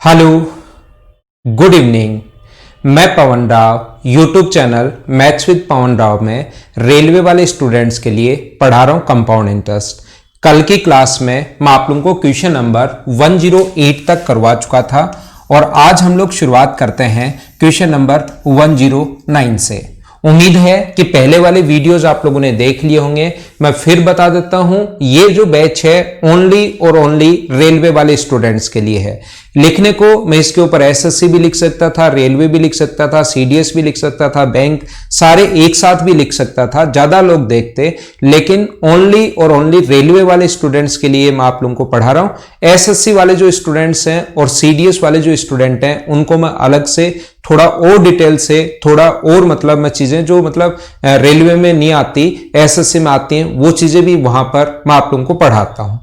Hello, good evening. मैं Pawan Rao YouTube channel maths with Pawan Rao में railway वाले स्टूडेंट्स के लिए पढ़ा रहा हूं कंपाउंड इंटरेस्ट। कल की क्लास में मैं आप लोगों को क्वेश्चन नंबर 108 तक करवा चुका था और आज हम लोग शुरुआत करते हैं क्वेश्चन नंबर 109 से। उम्मीद है कि पहले वाले वीडियोस आप लोगों ने देख लिए होंगे। मैं फिर बता देता हूं, ये जो बैच है ओनली और ओनली रेलवे वाले स्टूडेंट्स के लिए है। लिखने को मैं इसके ऊपर एसएससी भी लिख सकता था, रेलवे भी लिख सकता था, सीडीएस भी लिख सकता था, बैंक सारे एक साथ भी लिख सकता था, ज्यादा लोग देखते, लेकिन ओनली और ओनली रेलवे वाले स्टूडेंट्स के लिए मैं आप लोगों को पढ़ा रहा हूं। एसएससी वाले जो स्टूडेंट्स हैं और सीडीएस वाले जो स्टूडेंट हैं उनको मैं अलग से थोड़ा और डिटेल से, थोड़ा और मतलब मैं चीजें जो मतलब रेलवे में नहीं आती एसएससी में आती हैं, वो चीजें भी वहां पर मैं आप लोगों को पढ़ाता हूं।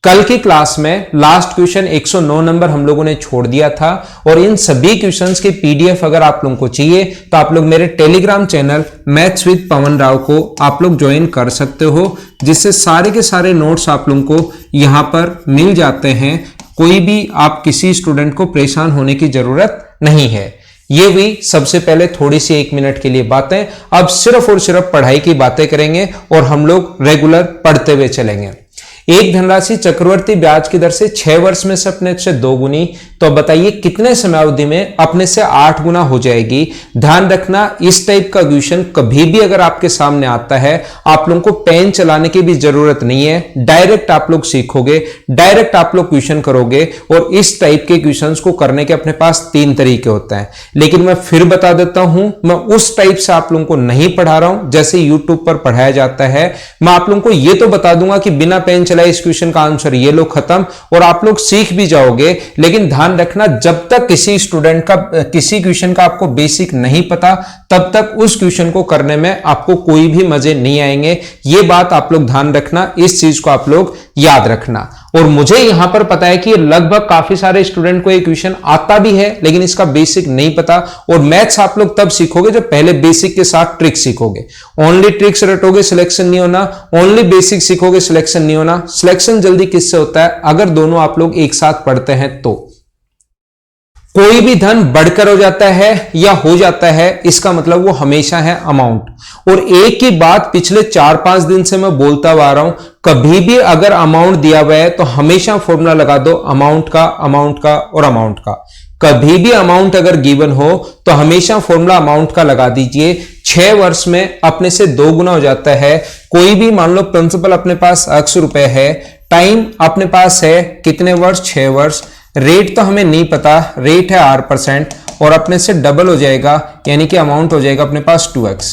कल की क्लास में लास्ट क्वेश्चन 109 नंबर हम लोगों ने छोड़ दिया था और इन सभी क्वेश्चंस के पीडीएफ अगर आप लोगों को चाहिए तो आप लोग मेरे Telegram channel maths with Pawan Rao को आप लोग ज्वाइन कर सकते हो, जिससे सारे के सारे नोट्स आप लोगों को यहां पर मिल जाते हैं। कोई भी आप किसी स्टूडेंट को परेशान होने की जरूरत नहीं है। ये भी सबसे पहले थोड़ी सी 1 मिनट के लिए बातें, अब सिर्फ और सिर्फ पढ़ाई की बातें करेंगे और हम लोग रेगुलर पढ़ते हुए चलेंगे। एक धनराशि चक्रवर्ती ब्याज की दर से 6 वर्ष में से अपने से 2 गुनी, तो बताइए कितने समयावधि में अपने से 8 गुना हो जाएगी। ध्यान रखना, इस टाइप का क्वेश्चन कभी भी अगर आपके सामने आता है आप लोगों को पेन चलाने की भी जरूरत नहीं है, डायरेक्ट आप लोग सीखोगे, डायरेक्ट आप लोग क्वेश्चन करोगे। और इस टाइप के क्वेश्चंस को करने के अपने पास 3 तरीके होते हैं, लेकिन मैं फिर बता देता हूं, मैं उस टाइप से आप लोगों को नहीं पढ़ा रहा हूं जैसे यूट्यूब पर पढ़ाया जाता है। मैं आप लोगों को यह तो बता दूंगा कि बिना पेन चलाए इस क्वेश्चन का आंसर ये लो खत्म, और आप लोग सीख भी जाओगे। लेकिन ध्यान रखना, जब तक किसी स्टूडेंट का किसी क्वेश्चन का आपको बेसिक नहीं पता तब तक उस क्वेश्चन को करने में आपको कोई भी मजे नहीं आएंगे। ये बात आप लोग ध्यान रखना, इस चीज को आप लोग याद रखना। और मुझे यहां पर पता है कि लगभग काफी सारे स्टूडेंट को ये क्वेश्चन आता भी है लेकिन इसका बेसिक नहीं पता। और मैथ्स आप लोग तब सीखोगे जब पहले बेसिक के साथ ट्रिक सीखोगे। ओनली ट्रिक्स रटोगे सिलेक्शन नहीं होना, ओनली बेसिक सीखोगे सिलेक्शन नहीं होना। सिलेक्शन जल्दी किससे होता है? अगर दोनों आप लोग एक साथ पढ़ते हैं तो। कोई भी धन बढ़कर हो जाता है या हो जाता है, इसका मतलब वो हमेशा है अमाउंट। और एक ही बात पिछले 4-5 दिन से मैं बोलता आ रहा हूं, कभी भी अगर अमाउंट दिया हुआ है तो हमेशा फॉर्मूला लगा दो अमाउंट का, अमाउंट का और अमाउंट का। कभी भी अमाउंट अगर गिवन हो तो हमेशा फॉर्मूला अमाउंट का लगा दीजिए। 6 वर्ष में अपने से 2 गुना हो जाता है। कोई भी मान लो प्रिंसिपल अपने पास x रुपए है, टाइम अपने पास है कितने वर्ष? 6 वर्ष। रेट तो हमें नहीं पता, रेट है R% और अपने से डबल हो जाएगा, यानी कि अमाउंट हो जाएगा अपने पास 2x।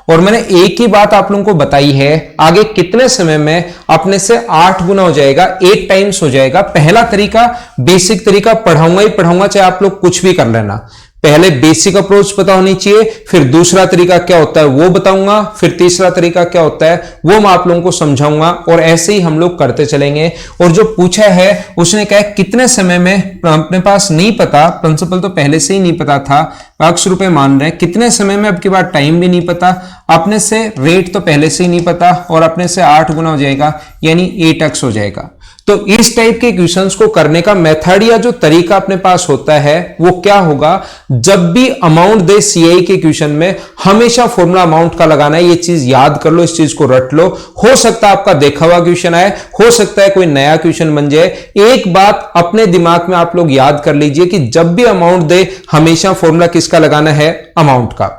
और मैंने एक ही बात आप लोगों को बताई है, आगे कितने समय में अपने से 8 गुना हो जाएगा, 8 टाइम्स हो जाएगा। पहला तरीका बेसिक तरीका पढ़ाऊंगा ही पढ़ाऊंगा, चाहे आप लोग कुछ भी कर लेना। पहले बेसिक अप्रोच पता होनी चाहिए, फिर दूसरा तरीका क्या होता है वो बताऊंगा, फिर तीसरा तरीका क्या होता है वो मैं आप लोगों को समझाऊंगा, और ऐसे ही हम लोग करते चलेंगे। और जो पूछा है उसने कहा कितने समय में, अपने पास नहीं पता, प्रिंसिपल तो पहले से ही नहीं पता था, x रुपए मान रहे हैं, कितने समय में, अब की बार टाइम भी नहीं पता, अपने से रेट तो पहले से ही नहीं पता, और अपने से 8 गुना हो जाएगा यानी 8x हो जाएगा। तो इस टाइप के क्वेश्चंस को करने का मेथड या जो तरीका अपने पास होता है वो क्या होगा? जब भी अमाउंट दे सीआई के क्वेश्चन में हमेशा फॉर्मूला अमाउंट का लगाना है। ये चीज याद कर लो, इस चीज को रट लो। हो सकता है आपका देखा हुआ क्वेश्चन आए, हो सकता है कोई नया क्वेश्चन बन जाए। एक बात अपने दिमाग में आप लोग याद कर लीजिए कि जब भी अमाउंट दे हमेशा फॉर्मूला किसका लगाना है? अमाउंट का।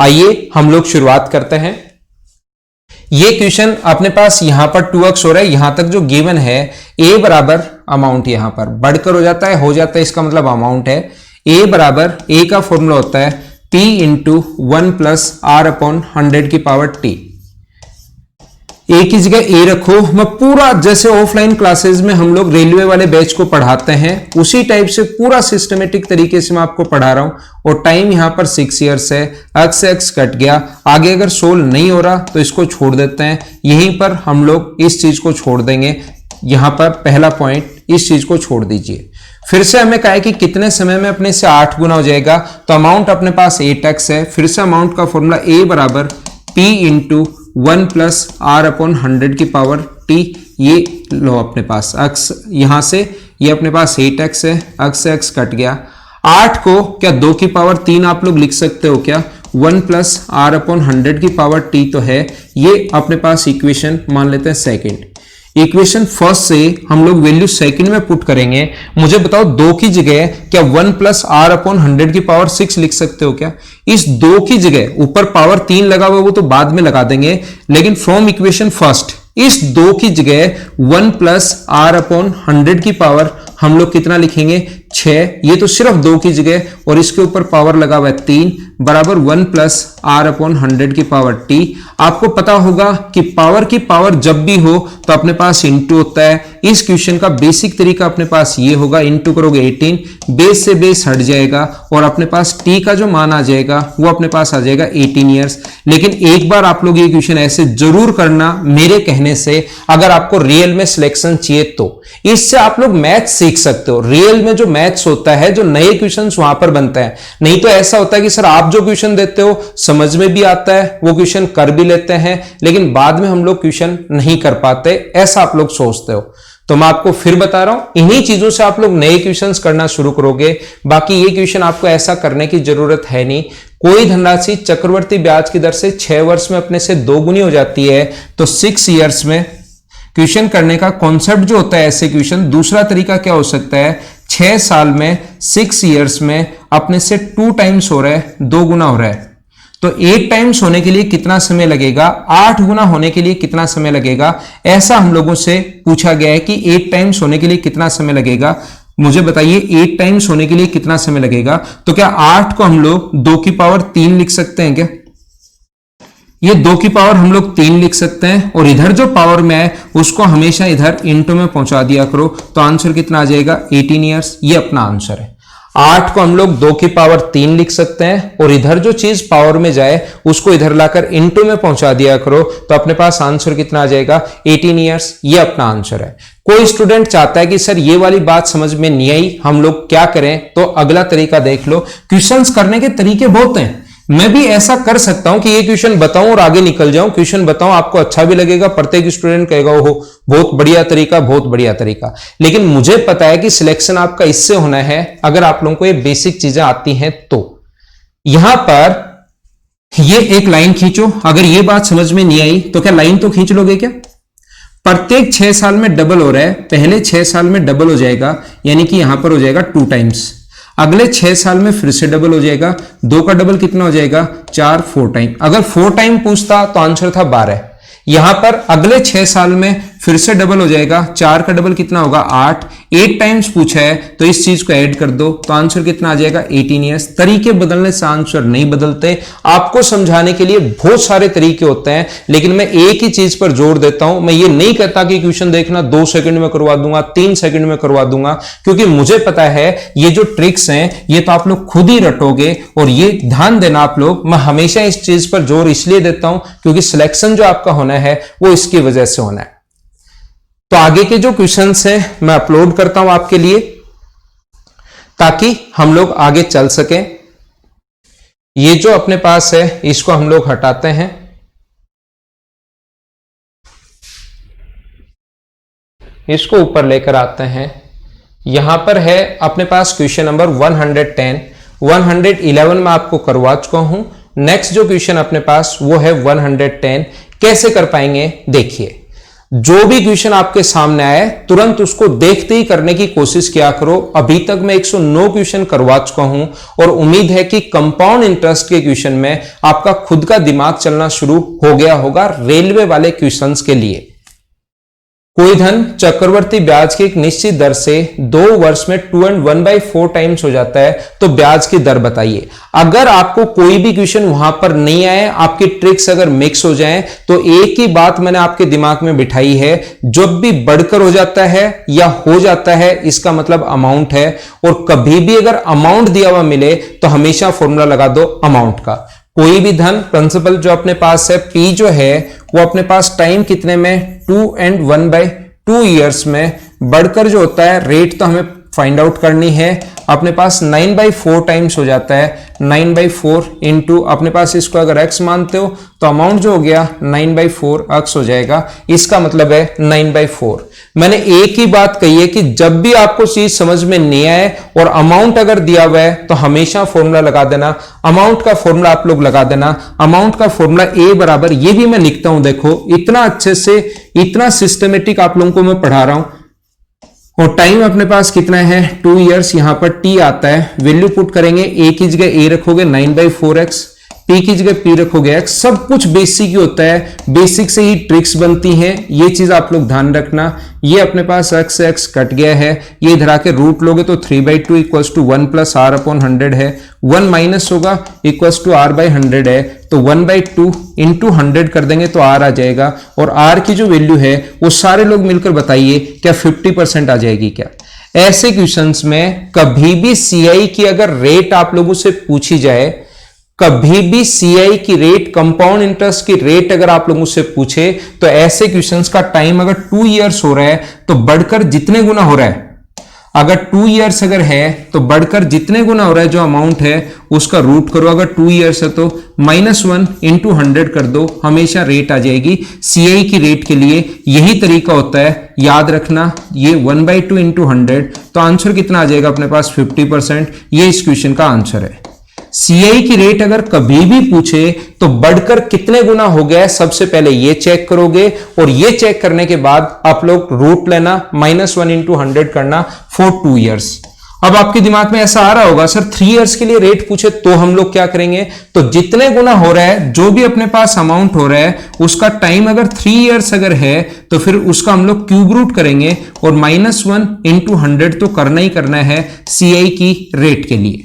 आइए हम लोग शुरुआत करते हैं। ये क्वेश्चन अपने पास यहां पर 2x हो रहा है, यहां तक जो गिवन है a बराबर अमाउंट, यहां पर बढ़कर हो जाता है, इसका मतलब अमाउंट है। a बराबर a का फॉर्मूला होता है p into 1 plus r upon 100 की पावर t। ए की जगह ए रखो। मैं पूरा जैसे ऑफलाइन क्लासेस में हम लोग रेलवे वाले बैच को पढ़ाते हैं उसी टाइप से पूरा सिस्टमेटिक तरीके से मैं आपको पढ़ा रहा हूं। और टाइम यहां पर 6 इयर्स है, x x कट गया। आगे अगर सोल्व नहीं हो रहा तो इसको छोड़ देते हैं, यहीं पर हम लोग इस चीज को छोड़ देंगे। यहां पर पहला पॉइंट, इस चीज को छोड़ दीजिए। फिर से हमें कहा है कि कितने समय में अपने से 8 गुना हो जाएगा, तो अमाउंट अपने पास 8x है। फिर से अमाउंट का फॉर्मूला a बराबर p into 1 plus r upon 100 की पावर t। ये लो अपने पास x, यहां से ये अपने पास 8x है, x से x कट गया। 8 को क्या 2 की पावर 3 आप लोग लिख सकते हो क्या? 1 प्लस आर अपॉन 100 की पावर t तो है, ये अपने पास इक्वेशन मान लेते हैं सेकंड। इक्वेशन फर्स्ट से हम लोग वैल्यू सेकंड में पुट करेंगे। मुझे बताओ 2 की जगह क्या 1 प्लस आर अपॉन 100 की पावर 6 लिख सकते हो क्या? इस 2 की जगह ऊपर पावर 3 लगा हुआ वो तो बाद में लगा देंगे, लेकिन फ्रॉम इक्वेशन फर्स्ट इस 2 की जगह 1 प्लस आर अपॉन 100 की पावर हम लोग कितना लिखेंगे? 6। ये तो सिर्फ 2 की जगह और इसके ऊपर पावर लगा हुआ है 3 बराबर 1 प्लस आर अपॉन 100 की पावर t। आपको पता होगा कि पावर की पावर जब भी हो तो अपने पास इंटू होता है। इस क्वेश्चन का बेसिक तरीका अपने पास ये होगा, इंटू करोगे 18, बेस से बेस हट जाएगा और अपने पास t का जो मान आ जाएगा वो अपने पास आ जाएगा 18 ईयर्स। लेकिन एक बार आप लोग ये क्वेश्चन ऐसे जरूर करना मेरे कहने से, अगर आपको रियल में सिलेक्शन चाहिए तो। इससे आप लोग मैथ सीख सकते हो। रियल में जो मैथ्स होता है, जो नए क्वेश्चंस वहां पर बनता है। नहीं तो ऐसा होता है कि सर आप जो क्वेश्चन देते हो समझ में भी आता है, वो क्वेश्चन कर भी लेते हैं, लेकिन बाद में हम लोग क्वेश्चन नहीं कर पाते, ऐसा आप लोग सोचते हो। तो मैं आपको फिर बता रहा हूं, इन्हीं चीजों से आप लोग नए क्वेश्चंस करना शुरू करोगे। बाकी ये क्वेश्चन आपको ऐसा करने की जरूरत है नहीं। कोई धनराशि चक्रवर्ती ब्याज की दर से 6 वर्ष में अपने से 2 गुनी हो जाती है तो 6 ईयर्स में क्वेश्चन करने का कॉन्सेप्ट जो होता है ऐसे क्वेश्चन, दूसरा तरीका क्या हो सकता है? 6 साल में 6 ईयर्स में अपने से 2 टाइम्स हो रहा है, 2 गुना हो रहा है, तो 8 टाइम्स होने के लिए कितना समय लगेगा? 8 गुना होने के लिए कितना समय लगेगा? ऐसा हम लोगों से पूछा गया है कि 8 टाइम्स होने के लिए कितना समय लगेगा। मुझे बताइए 8 टाइम्स होने के लिए कितना समय लगेगा? तो क्या 8 को हम लोग 2 की पावर 3 लिख सकते हैं क्या? ये 2 की पावर हम लोग 3 लिख सकते हैं और इधर जो पावर में है उसको हमेशा इधर इंटू में पहुंचा दिया करो, तो आंसर कितना आ जाएगा? 18 ईयर्स। ये अपना आंसर है। 8 को हम लोग 2 की पावर 3 लिख सकते हैं और इधर जो चीज पावर में जाए उसको इधर लाकर इंटू में पहुंचा दिया करो, तो अपने पास आंसर कितना आ जाएगा? 18 ईयर्स। ये अपना आंसर है। कोई स्टूडेंट चाहता है कि सर ये वाली बात समझ में नहीं आई, हम लोग क्या करें? तो अगला तरीका देख लो। क्वेश्चंस करने के तरीके बहुत हैं। मैं भी ऐसा कर सकता हूं कि ये क्वेश्चन बताऊं और आगे निकल जाऊं। क्वेश्चन बताऊं, आपको अच्छा भी लगेगा, प्रत्येक स्टूडेंट कहेगा ओहो बहुत बढ़िया तरीका, बहुत बढ़िया तरीका। लेकिन मुझे पता है कि सिलेक्शन आपका इससे होना है अगर आप लोगों को ये बेसिक चीजें आती हैं तो। यहां पर ये एक लाइन खींचो। अगर ये बात समझ में नहीं आई तो क्या लाइन तो खींच लोगे क्या? प्रत्येक 6 साल में डबल हो रहा है, पहले 6 साल में डबल हो जाएगा, यानी कि यहां पर हो जाएगा 2 टाइम्स। अगले 6 साल में फिर से डबल हो जाएगा, 2 का डबल कितना हो जाएगा? 4, 4 टाइम। अगर 4 टाइम पूछता तो आंसर था 12। यहां पर अगले 6 साल में फिर से डबल हो जाएगा, 4 का डबल कितना होगा? 8। 8 टाइम्स पूछा है तो इस चीज को ऐड कर दो, तो आंसर कितना आ जाएगा? 18 ईयर्स। तरीके बदलने से आंसर नहीं बदलते। आपको समझाने के लिए बहुत सारे तरीके होते हैं, लेकिन मैं एक ही चीज पर जोर देता हूं। मैं ये नहीं कहता कि क्वेश्चन देखना 2 सेकंड में करवा दूंगा, 3 सेकंड में करवा दूंगा, क्योंकि मुझे पता है ये जो ट्रिक्स हैं ये तो आप लोग खुद ही रटोगे। और ये ध्यान देना आप लोग, मैं हमेशा इस चीज पर जोर इसलिए देता हूं क्योंकि सिलेक्शन जो आपका होना है वो इसकी वजह से होना है। तो आगे के जो क्वेश्चंस हैं मैं अपलोड करता हूं आपके लिए ताकि हम लोग आगे चल सकें। ये जो अपने पास है इसको हम लोग हटाते हैं। इसको ऊपर लेकर आते हैं। यहां पर है अपने पास क्वेश्चन नंबर 110। 111 में आपको करवा चुका हूं। नेक्स्ट जो क्वेश्चन अपने पास वो है 110। कैसे कर पाएंगे? देखिए, जो भी क्वेश्चन आपके सामने आए तुरंत उसको देखते ही करने की कोशिश किया करो। अभी तक मैं 109 क्वेश्चन करवा चुका हूं और उम्मीद है कि कंपाउंड इंटरेस्ट के क्वेश्चन में आपका खुद का दिमाग चलना शुरू हो गया होगा रेलवे वाले क्वेश्चंस के लिए। कोई धन चक्रवर्ती ब्याज की एक निश्चित दर से 2 वर्ष में 2.1/4 टाइम्स हो जाता है, तो ब्याज की दर बताइए। अगर आपको कोई भी क्वेश्चन वहां पर नहीं आए, आपकी ट्रिक्स अगर मिक्स हो जाएं, तो एक ही बात मैंने आपके दिमाग में बिठाई है, जब भी बढ़कर हो जाता है या हो जाता है इसका मतलब अमाउंट है। और कभी भी अगर अमाउंट दिया हुआ मिले तो हमेशा फॉर्मूला लगा दो अमाउंट का। कोई भी धन प्रिंसिपल जो अपने पास है P जो है वो अपने पास टाइम कितने में 2 और 1/2 ईयर्स में बढ़कर जो होता है रेट तो हमें फाइंड आउट करनी है। अपने पास 9/4 टाइम्स हो जाता है। 9/4 इंटू अपने पास इसको अगर x मानते हो तो अमाउंट जो हो गया 9/4 x हो जाएगा। इसका मतलब है 9/4। मैंने एक ही बात कही है कि जब भी आपको चीज समझ में नहीं आए और अमाउंट अगर दिया हुआ है तो हमेशा फॉर्मूला लगा देना। अमाउंट का फॉर्मूला आप लोग लगा देना। अमाउंट का फॉर्मूला A बराबर, ये भी मैं लिखता हूं, देखो इतना अच्छे से, इतना सिस्टमेटिक आप लोगों को मैं पढ़ा रहा हूं। और टाइम अपने पास कितना है 2 इयर्स। यहां पर t आता है, वैल्यू पुट करेंगे, a की जगह a रखोगे 9/4x, p की जगह p रखोगे x। सब कुछ बेसिक ही होता है, बेसिक से ही ट्रिक्स बनती हैं, ये चीज आप लोग ध्यान रखना। ये अपने पास x से x कट गया है, ये इधर आके रूट लोगे तो 3/2 equals to 1 plus r upon 100 है। 1 माइनस होगा इक्वल्स टू r बाई 100 है, तो 1/2 इंटू 100 कर देंगे तो r आ जाएगा। और r की जो वैल्यू है वो सारे लोग मिलकर बताइए क्या 50% आ जाएगी क्या? ऐसे क्वेश्चंस में कभी भी CI की अगर रेट आप लोगों से पूछी जाए, कभी भी CI की रेट, कंपाउंड इंटरेस्ट की रेट अगर आप लोगों से पूछे, तो ऐसे क्वेश्चंस का टाइम अगर 2 इयर्स हो रहा है तो बढ़कर जितने गुना हो रहा है, अगर 2 इयर्स अगर है तो बढ़कर जितने गुना हो रहा है जो अमाउंट है उसका रूट करो। अगर 2 इयर्स है तो -1 इंटू 100 कर दो, हमेशा रेट आ जाएगी। CI की रेट के लिए यही तरीका होता है, याद रखना। ये 1/2 इंटू 100, तो आंसर कितना आ जाएगा अपने पास 50%। ये इस क्वेश्चन का आंसर है। CI की रेट अगर कभी भी पूछे तो बढ़कर कितने गुना हो गया है, सबसे पहले ये चेक करोगे, और ये चेक करने के बाद आप लोग रूट लेना, -1 इंटू 100 करना फॉर 2 इयर्स। अब आपके दिमाग में ऐसा आ रहा होगा, सर 3 इयर्स के लिए रेट पूछे तो हम लोग क्या करेंगे? तो जितने गुना हो रहा है, जो भी अपने पास अमाउंट हो रहा है, उसका टाइम अगर 3 इयर्स अगर है तो फिर उसका हम लोग क्यूब रूट करेंगे, और -1 इंटू 100 तो करना ही करना है CI की रेट के लिए।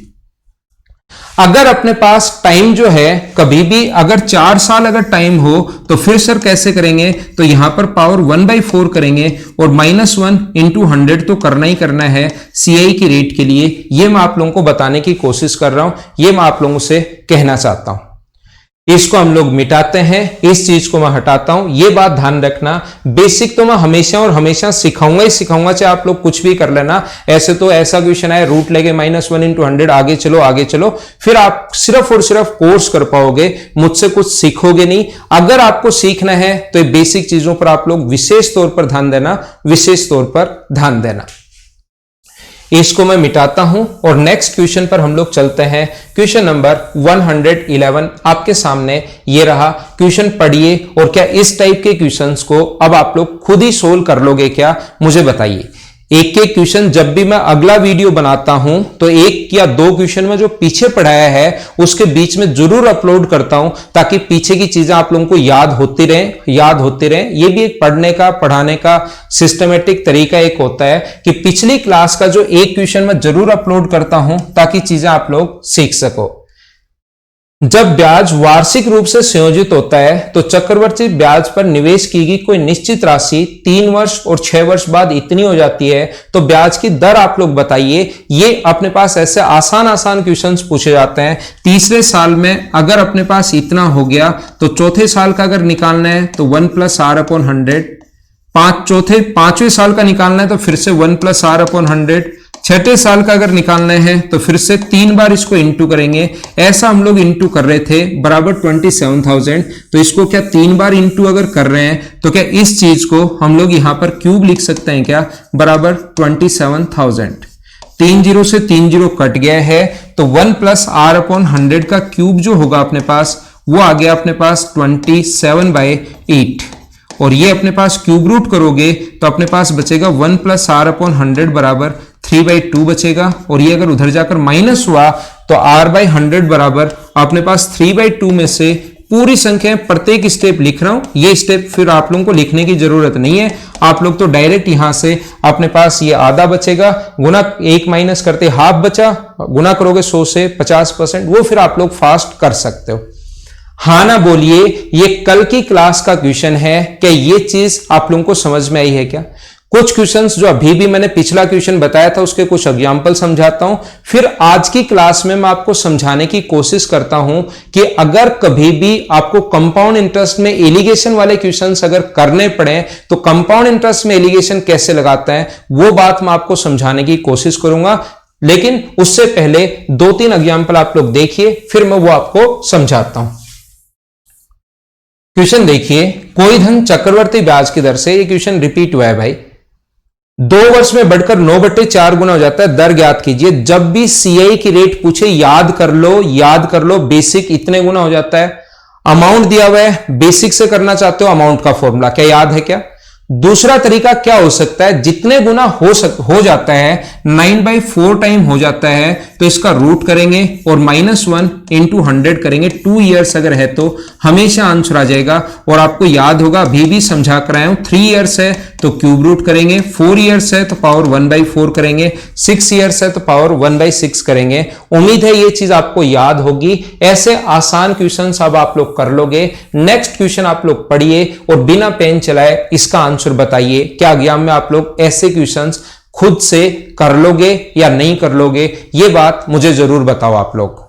अगर अपने पास टाइम जो है कभी भी अगर 4 साल अगर टाइम हो तो फिर सर कैसे करेंगे? तो यहां पर पावर 1/4 करेंगे, और -1 इंटू 100 तो करना ही करना है CI की रेट के लिए। ये मैं आप लोगों को बताने की कोशिश कर रहा हूं, ये मैं आप लोगों से कहना चाहता हूं। इसको हम लोग मिटाते हैं, इस चीज को मैं हटाता हूं, ये बात ध्यान रखना। बेसिक तो मैं हमेशा और हमेशा सिखाऊंगा ही सिखाऊंगा, चाहे आप लोग कुछ भी कर लेना। ऐसे तो ऐसा क्वेश्चन है, रूट लेके -1 इंटू 100, आगे चलो आगे चलो, फिर आप सिर्फ और सिर्फ कोर्स कर पाओगे, मुझसे कुछ सीखोगे नहीं। अगर आपको सीखना है तो ये बेसिक चीजों पर आप लोग विशेष तौर पर ध्यान देना, विशेष तौर पर ध्यान देना। इसको मैं मिटाता हूं और नेक्स्ट क्वेश्चन पर हम लोग चलते हैं। क्वेश्चन नंबर 111 आपके सामने ये रहा। क्वेश्चन पढ़िए और क्या इस टाइप के क्वेश्चंस को अब आप लोग खुद ही सोल्व कर लोगे क्या, मुझे बताइए। एक एक क्वेश्चन जब भी मैं अगला वीडियो बनाता हूं तो 1 या 2 क्वेश्चन में जो पीछे पढ़ाया है उसके बीच में जरूर अपलोड करता हूं, ताकि पीछे की चीजें आप लोगों को याद होती रहें। ये भी एक पढ़ने का, पढ़ाने का सिस्टमेटिक तरीका एक होता है कि पिछली क्लास का जो एक क्वेश्चन मैं जरूर अपलोड करता हूं ताकि चीजें आप लोग सीख सको। जब ब्याज वार्षिक रूप से संयोजित होता है तो चक्रवृद्धि ब्याज पर निवेश की गई कोई निश्चित राशि 3 वर्ष और 6 वर्ष बाद इतनी हो जाती है, तो ब्याज की दर आप लोग बताइए। ये अपने पास ऐसे आसान क्वेश्चंस पूछे जाते हैं। तीसरे साल में अगर अपने पास इतना हो गया तो चौथे साल का अगर निकालना है तो 1 प्लस r अपॉन 100, पांचवें साल का निकालना है तो फिर से 1 प्लस r अपॉन 100, छठे साल का अगर निकालना है तो फिर से 3 बार इसको इंटू करेंगे। ऐसा हम लोग इंटू कर रहे थे, बराबर 27,000। तो इसको क्या 3 बार इंटू अगर कर रहे हैं तो क्या इस चीज को हम लोग यहां पर क्यूब लिख सकते हैं क्या, बराबर 27,000। 3 0 से 3 0 कट गया है, तो 1 प्लस r अपॉन 100 का क्यूब जो होगा अपने पास वो आ गया अपने पास 27/8। और ये अपने पास क्यूब रूट करोगे तो अपने पास बचेगा 1 प्लस r अपॉन 100 बराबर 3/2 बचेगा। और ये अगर उधर जाकर माइनस हुआ तो r/100 बराबर अपने पास 3/2 में से पूरी संख्या प्रत्येक स्टेप लिख रहा हूं। ये स्टेप फिर आप लोगों को लिखने की जरूरत नहीं है, आप लोग तो डायरेक्ट यहां से अपने पास ये आधा बचेगा, गुना 1 माइनस करते हाफ बचा, गुना करोगे 100 से 50%, वो फिर आप लोग फास्ट कर सकते हो। हाँ ना बोलिए, ये कल की क्लास का क्वेश्चन है, क्या ये चीज आप लोगों को समझ में आई है क्या? कुछ क्वेश्चंस जो अभी भी मैंने पिछला क्वेश्चन बताया था उसके कुछ एग्जांपल समझाता हूं, फिर आज की क्लास में मैं आपको समझाने की कोशिश करता हूं कि अगर कभी भी आपको कंपाउंड इंटरेस्ट में एलिगेशन वाले क्वेश्चंस अगर करने पड़े तो कंपाउंड इंटरेस्ट में एलिगेशन कैसे लगाता है वो बात मैं आपको समझाने की कोशिश करूंगा। लेकिन उससे पहले 2-3 एग्जाम्पल आप लोग देखिए, फिर मैं वो आपको समझाता हूं। क्वेश्चन देखिए, कोई धन चक्रवर्ती ब्याज की दर से, ये क्वेश्चन रिपीट हुआ है भाई, 2 वर्ष में बढ़कर 9/4 गुना हो जाता है। दर ज्ञात कीजिए। जब भी सीआई की रेट पूछे याद कर लो, बेसिक इतने गुना हो जाता है। अमाउंट दिया हुआ है, बेसिक से करना चाहते हो अमाउंट का फॉर्मूला क्या याद है क्या? दूसरा तरीका क्या हो सकता है, जितने गुना हो जाता है 9/4 टाइम हो जाता है, तो इसका रूट करेंगे और -1 इंटू 100 करेंगे। 2 ईयर्स अगर है तो हमेशा आंसर आ जाएगा। और आपको याद होगा, अभी भी समझा कर आया हूं, 3 ईयर्स है तो क्यूब रूट करेंगे, 4 ईयर्स है तो पावर 1/4 करेंगे, 6 ईयर्स है तो पावर 1/6 करेंगे। उम्मीद है ये चीज आपको याद होगी। ऐसे आसान क्वेश्चन अब आप लोग कर लोगे। नेक्स्ट क्वेश्चन आप लोग पढ़िए और बिना पेन चलाए इसका आंसर बताइए। क्या एग्जाम में आप लोग ऐसे क्वेश्चंस खुद से कर लोगे या नहीं कर लोगे, ये बात मुझे जरूर बताओ आप लोग।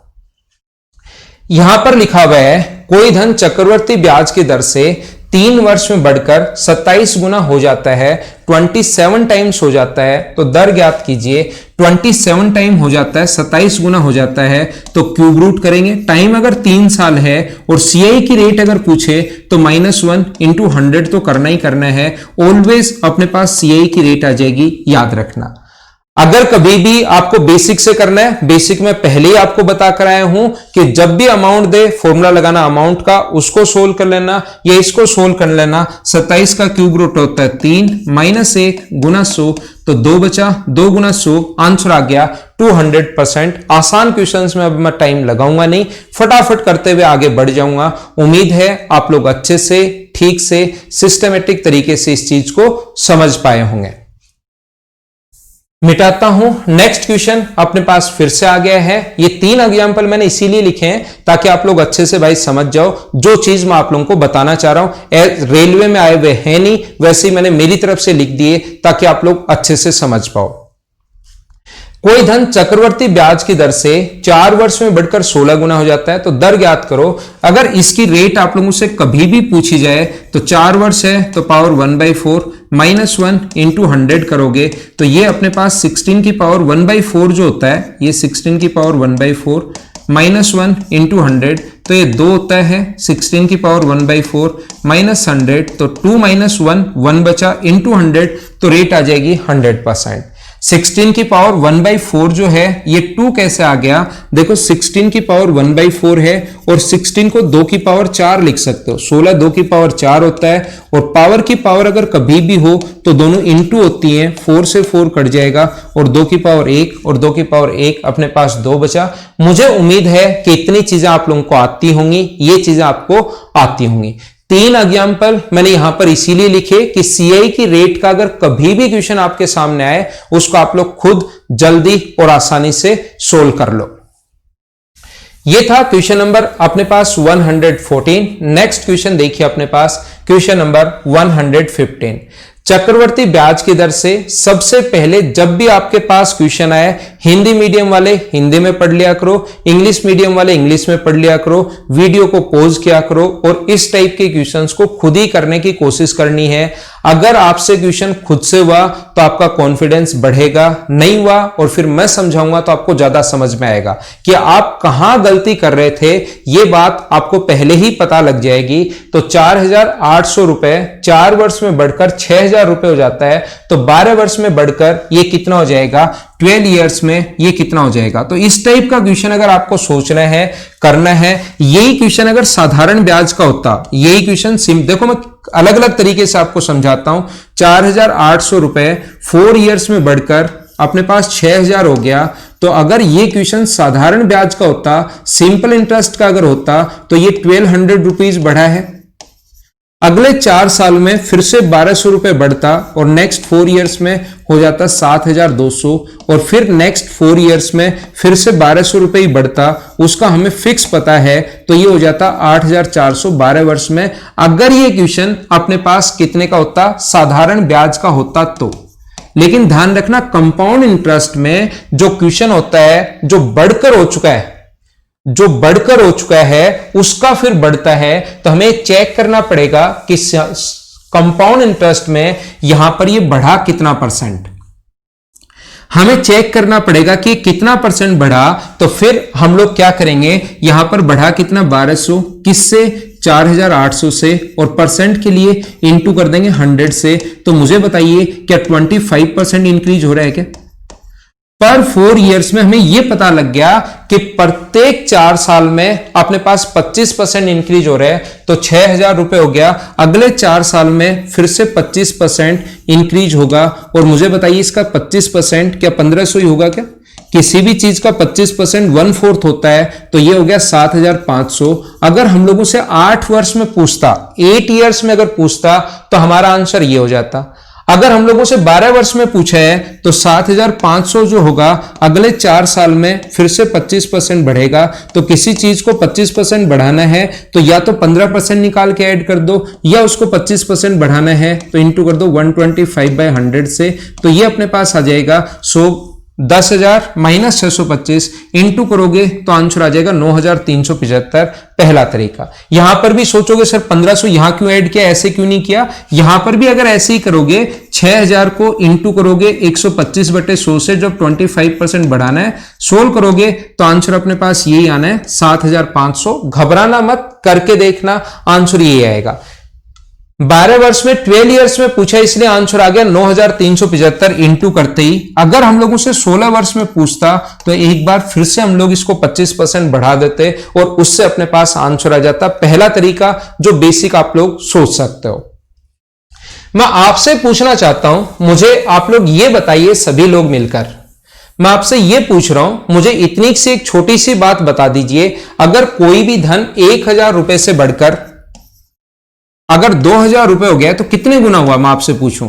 यहां पर लिखा हुआ है, कोई धन चक्रवर्ती ब्याज की दर से 3 वर्ष में बढ़कर 27 गुना हो जाता है, 27 टाइम्स हो जाता है। तो दर ज्ञात कीजिए। 27 टाइम हो जाता है, 27 गुना हो जाता है, तो क्यूब रूट करेंगे। टाइम अगर 3 साल है और सीआई की रेट अगर पूछे तो -1 इंटू 100 तो करना ही करना है। ऑलवेज अपने पास सीआई की रेट आ जाएगी, याद रखना। अगर कभी भी आपको बेसिक से करना है, बेसिक में पहले ही आपको बता कर आया हूं कि जब भी अमाउंट दे फॉर्मूला लगाना अमाउंट का, उसको सोल्व कर लेना या इसको सोल्व कर लेना। 27 का क्यूब रूट होता है 3 -1 गुना 100, तो 2 बचा, 2 गुना 100, आंसर आ गया 200%। आसान क्वेश्चंस में अब मैं टाइम लगाऊंगा नहीं, फटाफट करते हुए आगे बढ़ जाऊंगा। उम्मीद है आप लोग अच्छे से, ठीक से, सिस्टमेटिक तरीके से इस चीज को समझ पाए होंगे। मिटाता हूं। नेक्स्ट क्वेश्चन अपने पास फिर से आ गया है। ये 3 एग्जाम्पल मैंने इसीलिए लिखे हैं ताकि आप लोग अच्छे से भाई समझ जाओ जो चीज मैं आप लोगों को बताना चाह रहा हूं। रेलवे में आए हुए हैं नहीं, वैसे ही मैंने मेरी तरफ से लिख दिए ताकि आप लोग अच्छे से समझ पाओ। कोई धन चक्रवर्ती ब्याज की दर से 4 वर्ष में बढ़कर 16 गुना हो जाता है, तो दर ज्ञात करो। अगर इसकी रेट आप लोगों से कभी भी पूछी जाए तो 4 वर्ष है तो पावर 1/4, -1 इंटू 100 करोगे तो ये अपने पास 16 की पावर 1/4 जो होता है, ये 16 की पावर 1/4 -1 इंटू 100, तो ये 2 होता है। 16 की पावर 1/4 -100, तो 2 - 1 बचा इंटू 100, तो रेट आ जाएगी 100%। 16 की पावर 1/4 जो है ये 2 कैसे आ गया, देखो 16 की पावर 1/4 है और 16 को 2 की पावर 4 लिख सकते हो। 16 2 की पावर 4 होता है और पावर की पावर अगर कभी भी हो तो दोनों इंटू होती हैं, 4 से 4 कट जाएगा और 2 की पावर 1 और 2 की पावर 1, अपने पास 2 बचा। मुझे उम्मीद है कि इतनी चीजें आप लोगों को आती होंगी, ये चीजें आपको आती होंगी। 3 एग्जाम्पल मैंने यहां पर इसीलिए लिखे कि सीआई की रेट का अगर कभी भी क्वेश्चन आपके सामने आए उसको आप लोग खुद जल्दी और आसानी से सोल्व कर लो। ये था क्वेश्चन नंबर अपने पास 114। नेक्स्ट क्वेश्चन देखिए अपने पास क्वेश्चन नंबर 115। चक्रवर्ती ब्याज की दर से सबसे पहले जब भी आपके पास क्वेश्चन आए, हिंदी मीडियम वाले हिंदी में पढ़ लिया करो, इंग्लिश मीडियम वाले इंग्लिश में पढ़ लिया करो, वीडियो को पॉज किया करो और इस टाइप के क्वेश्चंस को खुद ही करने की कोशिश करनी है। अगर आपसे क्वेश्चन खुद से हुआ तो आपका कॉन्फिडेंस बढ़ेगा, नहीं हुआ और फिर मैं समझाऊंगा तो आपको ज्यादा समझ में आएगा कि आप कहां गलती कर रहे थे। ये बात आपको पहले ही पता लग जाएगी। तो 4,800 रुपए 4 वर्ष में बढ़कर 6,000 रुपए हो जाता है, तो 12 वर्ष में बढ़कर ये कितना हो जाएगा, 12 ईयर्स में ये कितना हो जाएगा। तो इस टाइप का क्वेश्चन अगर आपको सोचना है, करना है, यही क्वेश्चन अगर साधारण ब्याज का होता, यही क्वेश्चन देखो मैं अलग अलग तरीके से आपको समझाता हूं। 4,800 रुपए 4 ईयर्स में बढ़कर अपने पास 6,000 हो गया। तो अगर ये क्वेश्चन साधारण ब्याज का होता, सिंपल इंटरेस्ट का अगर होता, तो ये 1200 रुपीज बढ़ा है। अगले 4 साल में फिर से 1200 रुपए बढ़ता और नेक्स्ट 4 ईयर्स में हो जाता 7,200 और फिर नेक्स्ट 4 ईयर्स में फिर से 1200 रुपए ही बढ़ता, उसका हमें फिक्स पता है, तो ये हो जाता 8,400 12 वर्ष में। अगर ये क्वेश्चन अपने पास कितने का होता, साधारण ब्याज का होता तो। लेकिन ध्यान रखना कंपाउंड इंटरेस्ट में जो क्वेश्चन होता है जो बढ़कर हो चुका है, जो बढ़कर हो चुका है उसका फिर बढ़ता है, तो हमें चेक करना पड़ेगा कि कंपाउंड इंटरेस्ट में यहां पर ये बढ़ा कितना %। हमें चेक करना पड़ेगा कि कितना परसेंट बढ़ा, तो फिर हम लोग क्या करेंगे, यहां पर बढ़ा कितना 1200 किससे 4800 से, और परसेंट के लिए इंटू कर देंगे 100 से। तो मुझे बताइए क्या 25% इंक्रीज हो रहा है क्या? पर 4 इयर्स में हमें यह पता लग गया कि प्रत्येक 4 साल में अपने पास 25% इंक्रीज हो रहा है, तो 6000 रुपए हो गया। अगले 4 साल में फिर से 25% इंक्रीज होगा, और मुझे बताइए इसका 25% क्या 1500 ही होगा क्या? किसी भी चीज का 25% 1/4 होता है, तो ये हो गया 7500। अगर हम लोगों से 8 वर्ष में पूछता, 8 इयर्स में अगर पूछता, तो हमारा आंसर ये हो जाता। अगर हम लोगों से 12 वर्ष में पूछा है, तो 7500 जो होगा अगले 4 साल में फिर से 25% बढ़ेगा। तो किसी चीज को 25% बढ़ाना है तो या तो 15% निकाल के ऐड कर दो, या उसको 25% बढ़ाना है तो इंटू कर दो 125/100 से। तो ये अपने पास आ जाएगा 10,000 माइनस 625 इंटू करोगे तो आंसर आ जाएगा 9,375। पहला तरीका। यहां पर भी सोचोगे सर 1500 यहां क्यों ऐड किया, ऐसे क्यों नहीं किया? यहां पर भी अगर ऐसे ही करोगे, 6000 को इंटू करोगे 125/100 से, जब 25% बढ़ाना है, सोल्व करोगे तो आंसर अपने पास यही आना है 7500। घबराना मत, करके देखना, आंसर यही आएगा। 12 वर्ष में 12 इयर्स में पूछा, इसलिए आंसर आ गया 9,375 इंटू करते ही। अगर हम लोगों से 16 वर्ष में पूछता तो एक बार फिर से हम लोग इसको 25% बढ़ा देते और उससे अपने पास आंसर आ जाता। पहला तरीका जो बेसिक आप लोग सोच सकते हो। मैं आपसे पूछना चाहता हूं, मुझे आप लोग ये बताइए, सभी लोग मिलकर मैं आपसे ये पूछ रहा हूं, मुझे इतनी सी एक छोटी सी बात बता दीजिए, अगर कोई भी धन 1000 रुपए से बढ़कर अगर 2000 रुपए हो गया तो कितने गुना हुआ, मैं आपसे पूछूं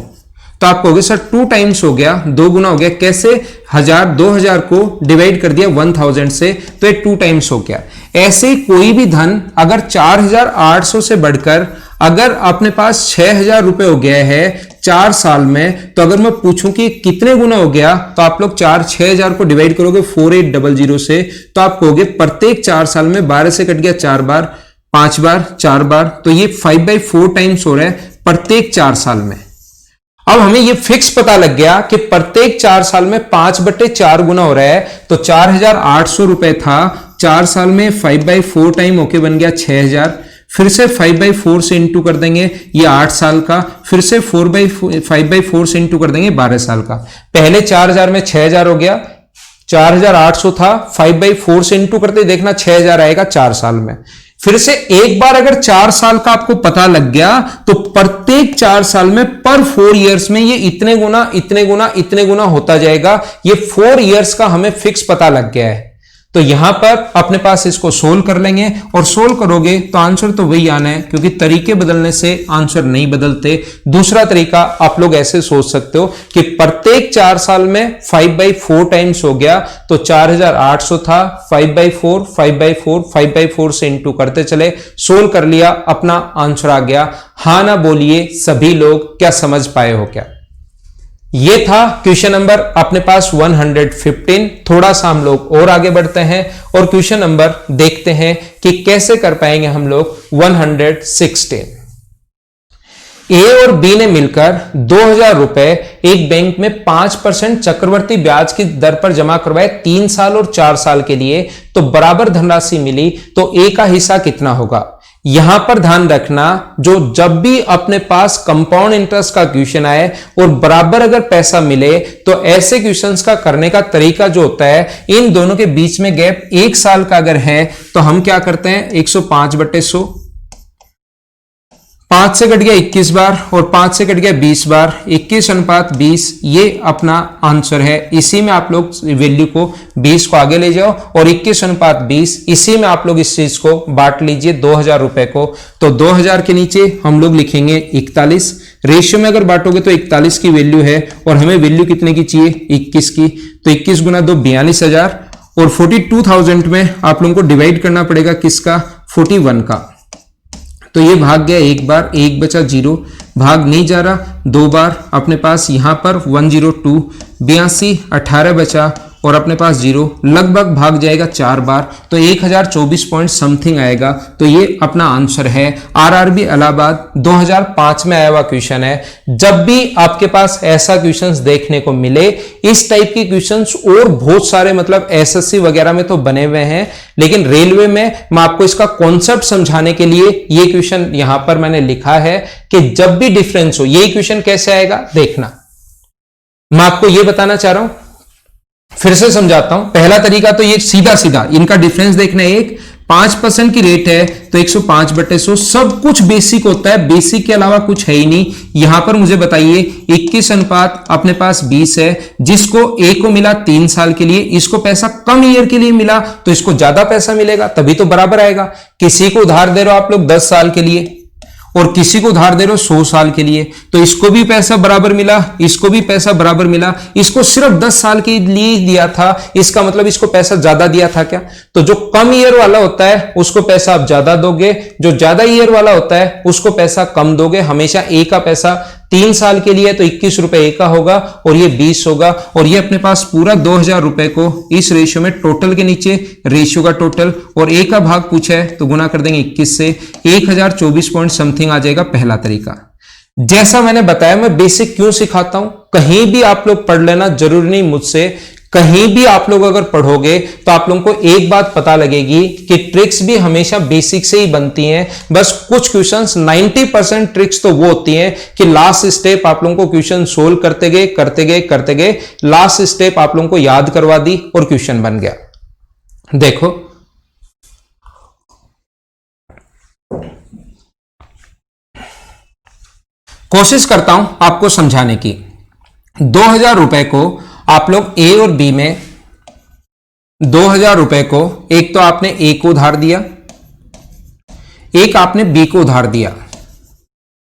तो आप कहोगे सर 2 टाइम्स हो गया, 2 गुना हो गया। कैसे? 2000 को डिवाइड कर दिया 1000 से, तो ये 2 टाइम्स हो गया। ऐसे कोई भी धन अगर 4800 से बढ़कर अगर अपने पास 6000 रुपए हो गया है 4 साल में, तो अगर मैं पूछूं कि कितने गुना हो गया, तो आप लोग 6000 को डिवाइड करोगे 4800 से, तो आप कहोगे प्रत्येक 4 साल में 12 से कट गया 4 बार, 5 बार, 4 बार, तो ये 5/4 टाइम्स हो रहा है प्रत्येक 4 साल में। अब हमें ये फिक्स पता लग गया कि प्रत्येक 4 साल में 5/4 गुना हो रहा है, तो 4800 रुपए था, 4 साल में 5/4 टाइम होके बन गया 6000। फिर से 5/4 से इंटू कर देंगे, ये 8 साल का, फिर से 5/4 से इंटू कर देंगे 12 साल का। पहले 4000 में 6000 हो गया, 4800 था, 5/4 से इंटू करते देखना 6000 आएगा 4 साल में। फिर से एक बार अगर 4 साल का आपको पता लग गया, तो प्रत्येक 4 साल में पर 4 इयर्स में ये इतने गुना इतने गुना इतने गुना होता जाएगा। ये 4 इयर्स का हमें फिक्स पता लग गया है। तो यहां पर अपने पास इसको सोल्व कर लेंगे, और सोल्व करोगे तो आंसर तो वही आना है, क्योंकि तरीके बदलने से आंसर नहीं बदलते। दूसरा तरीका आप लोग ऐसे सोच सकते हो कि प्रत्येक 4 साल में 5/4 टाइम्स हो गया, तो 4800 था, 5/4 5/4 5/4 से इंटू करते चले, सोल्व कर लिया, अपना आंसर आ गया। हां ना बोलिए सभी लोग, क्या समझ पाए हो क्या? ये था क्वेश्चन नंबर अपने पास 115। थोड़ा सा हम लोग और आगे बढ़ते हैं और क्वेश्चन नंबर देखते हैं कि कैसे कर पाएंगे हम लोग 116। ए और बी ने मिलकर 2000 रुपए एक बैंक में 5% चक्रवर्ती ब्याज की दर पर जमा करवाए 3 साल और 4 साल के लिए, तो बराबर धनराशि मिली, तो ए का हिस्सा कितना होगा? यहां पर ध्यान रखना, जो जब भी अपने पास कंपाउंड इंटरेस्ट का क्वेश्चन आए और बराबर अगर पैसा मिले, तो ऐसे क्वेश्चंस का करने का तरीका जो होता है, इन दोनों के बीच में गैप 1 साल का अगर है, तो हम क्या करते हैं 105/100, 5 से कट गया 21 बार और 5 से कट गया 20 बार, 21:20, ये अपना आंसर है। इसी में आप लोग वैल्यू को 20 को आगे ले जाओ और 21:20, इसी में आप लोग इस चीज को बांट लीजिए 2000 रुपए को। तो 2000 के नीचे हम लोग लिखेंगे 41। रेशियो में अगर बांटोगे तो 41 की वैल्यू है, और हमें वैल्यू कितने की चाहिए 21 की, तो 21 गुना 2 42,000, और 42,000 में आप लोगों को डिवाइड करना पड़ेगा किसका 41 का। तो ये भाग गया एक बार, 1 बचा 0, भाग नहीं जा रहा 2 बार, अपने पास यहां पर 102, 82, 18 बचा और अपने पास 0, लगभग भाग जाएगा 4 बार, तो 1024 पॉइंट समथिंग आएगा। तो ये अपना आंसर है। आरआरबी इलाहाबाद 2005 में आया हुआ क्वेश्चन है। जब भी आपके पास ऐसा क्वेश्चंस देखने को मिले, इस टाइप के क्वेश्चंस और बहुत सारे मतलब एसएससी वगैरह में तो बने हुए हैं, लेकिन रेलवे में मैं आपको इसका कॉन्सेप्ट समझाने के लिए ये क्वेश्चन यहां पर मैंने लिखा है कि जब भी डिफरेंस हो, यही क्वेश्चन कैसे आएगा देखना। मैं आपको ये बताना चाह रहा हूं, फिर से समझाता हूं। पहला तरीका तो ये सीधा सीधा इनका डिफरेंस देखना है। एक 5% की रेट है तो 105/100 सब कुछ बेसिक होता है, बेसिक के अलावा कुछ है ही नहीं। यहां पर मुझे बताइए 21 अनुपात अपने पास 20 है, जिसको ए को मिला 3 साल के लिए, इसको पैसा कम ईयर के लिए मिला तो इसको ज्यादा पैसा मिलेगा, तभी तो बराबर आएगा। किसी को उधार दे रहे हो आप लोग 10 साल के लिए और किसी को उधार दे रहे हो 100 साल के लिए, तो इसको भी पैसा बराबर मिला, इसको भी पैसा बराबर मिला। इसको सिर्फ 10 साल के लिए दिया था, इसका मतलब इसको पैसा ज्यादा दिया था क्या? तो जो कम ईयर वाला होता है उसको पैसा आप ज्यादा दोगे, जो ज्यादा ईयर वाला होता है उसको पैसा कम दोगे। हमेशा ए का पैसा 3 साल के लिए तो 21 रुपए ए का होगा और ये 20 होगा, और ये अपने पास पूरा 2000 रुपए को इस रेशियो में टोटल के नीचे रेशियो का टोटल और ए का भाग पूछा है तो गुना कर देंगे 21 से, 1024 पॉइंट समथिंग आ जाएगा पहला तरीका। जैसा मैंने बताया, मैं बेसिक क्यों सिखाता हूं, कहीं भी आप लोग पढ़ लेना, जरूरी नहीं मुझसे, कहीं भी आप लोग अगर पढ़ोगे तो आप लोगों को एक बात पता लगेगी कि ट्रिक्स भी हमेशा बेसिक से ही बनती हैं। बस कुछ क्वेश्चंस 90% ट्रिक्स तो वो होती हैं कि लास्ट स्टेप आप लोगों को क्वेश्चन सोल्व करते गए, लास्ट स्टेप आप लोगों को याद करवा दी और क्वेश्चन बन गया। देखो कोशिश करता हूं आपको समझाने की। 2000 रुपए को आप लोग ए और बी में 2000 रुपए को, एक तो आपने ए को उधार दिया, एक आपने बी को उधार दिया।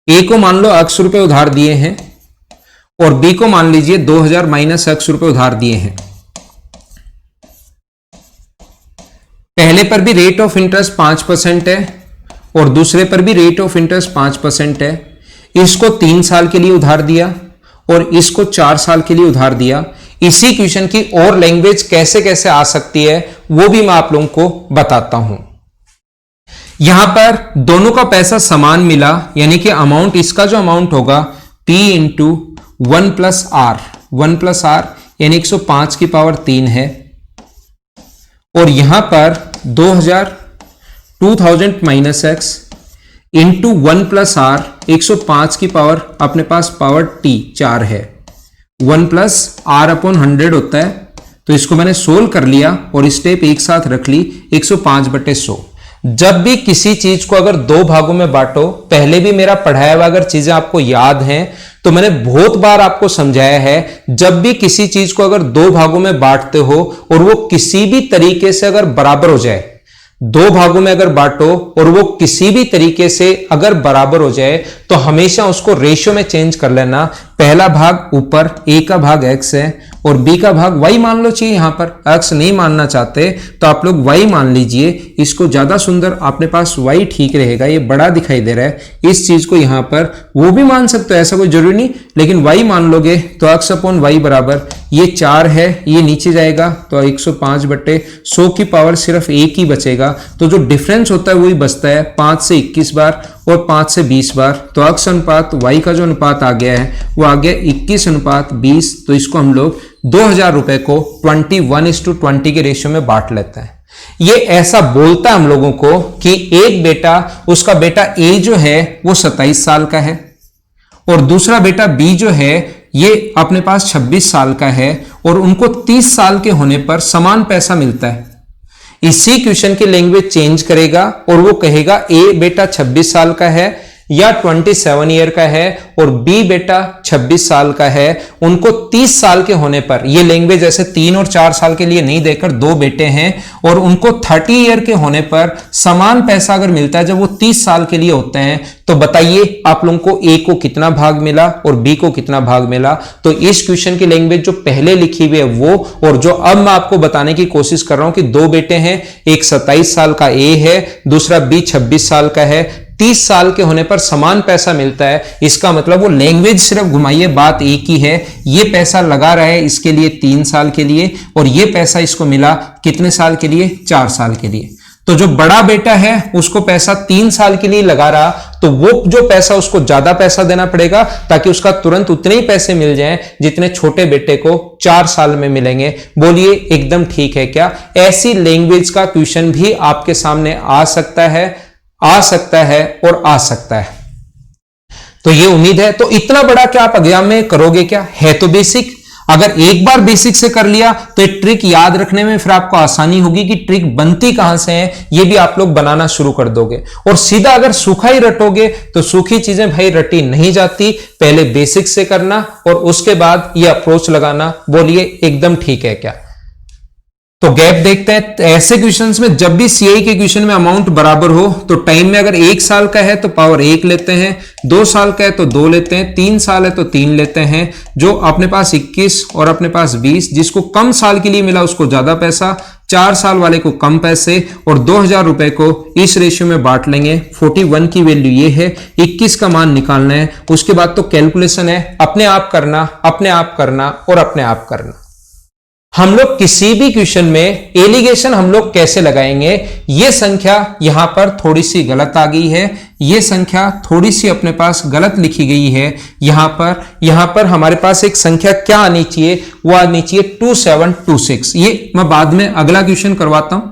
ए को मान लो x रुपए उधार दिए हैं और बी को मान लीजिए 2000 माइनस x रुपए उधार दिए हैं। पहले पर भी रेट ऑफ इंटरेस्ट 5% है और दूसरे पर भी रेट ऑफ इंटरेस्ट 5% है। इसको 3 साल के लिए उधार दिया और इसको 4 साल के लिए उधार दिया। इसी क्वेश्चन की और लैंग्वेज कैसे कैसे आ सकती है वो भी मैं आप लोगों को बताता हूं। यहां पर दोनों का पैसा समान मिला, यानी कि अमाउंट, इसका जो अमाउंट होगा P इंटू 1 प्लस आर यानी 105 की पावर 3 है, और यहां पर 2000 minus x into 1 plus r 105 की पावर अपने पास पावर T 4 है। 1 प्लस आर अपॉन 100 होता है, तो इसको मैंने सोल्व कर लिया और स्टेप एक साथ रख ली 105/100। जब भी किसी चीज को अगर 2 भागों में बांटो, पहले भी मेरा पढ़ाया हुआ अगर चीजें आपको याद हैं तो मैंने बहुत बार आपको समझाया है, जब भी किसी चीज को अगर 2 भागों में बांटते हो और वो किसी भी तरीके से अगर बराबर हो जाए, 2 भागों में अगर बांटो और वो किसी भी तरीके से अगर बराबर हो जाए तो हमेशा उसको रेशियो में चेंज कर लेना। पहला भाग ऊपर ए का भाग x है और बी का भाग y मान लो चाहिए, यहां पर x नहीं मानना चाहते तो आप लोग y मान लीजिए। इसको ज्यादा सुंदर अपने पास y ठीक रहेगा, ये बड़ा दिखाई दे रहा है, इस चीज को यहां पर वो भी मान सकते हो, ऐसा कोई जरूरी नहीं, लेकिन y मान लोगे तो x अपॉन y बराबर ये 4 है, ये नीचे जाएगा तो 105/100 की पावर सिर्फ एक ही बचेगा, तो जो डिफरेंस होता है वही बचता है 5 से 21 बार और 5 से 20 बार। तो x अनुपात y का जो अनुपात आ गया है वो आ गया 21:20। तो इसको हम लोग 2000 रुपए को 21:20 के रेशियो में बांट लेते हैं। ये ऐसा बोलता है हम लोगों को कि एक बेटा, उसका बेटा ए जो है वो 27 साल का है और दूसरा बेटा बी जो है ये अपने पास 26 साल का है और उनको 30 साल के होने पर समान पैसा मिलता है। इसी क्वेश्चन की लैंग्वेज चेंज करेगा और वो कहेगा ए बेटा 26 साल का है या 27 ईयर का है और बी बेटा 26 साल का है, उनको 30 साल के होने पर, ये लैंग्वेज ऐसे 3 और 4 साल के लिए नहीं देकर 2 बेटे हैं और उनको 30 ईयर के होने पर समान पैसा अगर मिलता है जब वो 30 साल के लिए होते हैं, तो बताइए आप लोगों को ए को कितना भाग मिला और बी को कितना भाग मिला। तो इस क्वेश्चन की लैंग्वेज जो पहले लिखी हुई है वो, और जो अब मैं आपको बताने की कोशिश कर रहा हूं कि 2 बेटे हैं, एक 27 साल का ए है, दूसरा बी 26 साल का है, 30 साल के होने पर समान पैसा मिलता है, इसका मतलब वो लैंग्वेज सिर्फ घुमाइए, बात एक ही है। ये पैसा लगा रहा है इसके लिए 3 साल के लिए, और ये पैसा इसको मिला कितने साल के लिए? 4 साल के लिए। तो जो बड़ा बेटा है उसको पैसा 3 साल के लिए लगा रहा, तो वो जो पैसा उसको ज्यादा पैसा देना पड़ेगा ताकि उसका तुरंत उतने ही पैसे मिल जाएं जितने छोटे बेटे को 4 साल में मिलेंगे। बोलिए एकदम ठीक है क्या? ऐसी लैंग्वेज का क्वेश्चन भी आपके सामने आ सकता है और आ सकता है। तो ये उम्मीद है। तो इतना बड़ा क्या आप एग्जाम में करोगे क्या? है तो बेसिक। अगर एक बार बेसिक से कर लिया तो एक ट्रिक याद रखने में फिर आपको आसानी होगी कि ट्रिक बनती कहां से है, ये भी आप लोग बनाना शुरू कर दोगे। और सीधा अगर सूखा ही रटोगे तो सूखी चीजें भाई रटी नहीं जाती, पहले बेसिक से करना और उसके बाद ये अप्रोच लगाना। बोलिए एकदम ठीक है क्या? तो गैप देखते हैं। ऐसे क्वेश्चंस में जब भी सीआई के क्वेश्चन में अमाउंट बराबर हो तो टाइम में अगर 1 साल का है तो पावर 1 लेते हैं, 2 साल का है तो 2 लेते हैं, 3 साल है तो 3 लेते हैं। जो अपने पास 21 और अपने पास 20, जिसको कम साल के लिए मिला उसको ज्यादा पैसा, 4 साल वाले को कम पैसे, और 2000 रुपए को इस रेशियो में बांट लेंगे। 41 की वैल्यू ये है, 21 का मान निकालना है। उसके बाद तो कैलकुलेशन है, अपने आप करना और अपने आप करना। हम लोग किसी भी क्वेश्चन में एलिगेशन हम लोग कैसे लगाएंगे? ये संख्या यहां पर थोड़ी सी गलत आ गई है, ये संख्या थोड़ी सी अपने पास गलत लिखी गई है। यहां पर हमारे पास एक संख्या क्या आनी चाहिए? वो आनी चाहिए 2726। ये मैं बाद में अगला क्वेश्चन करवाता हूं।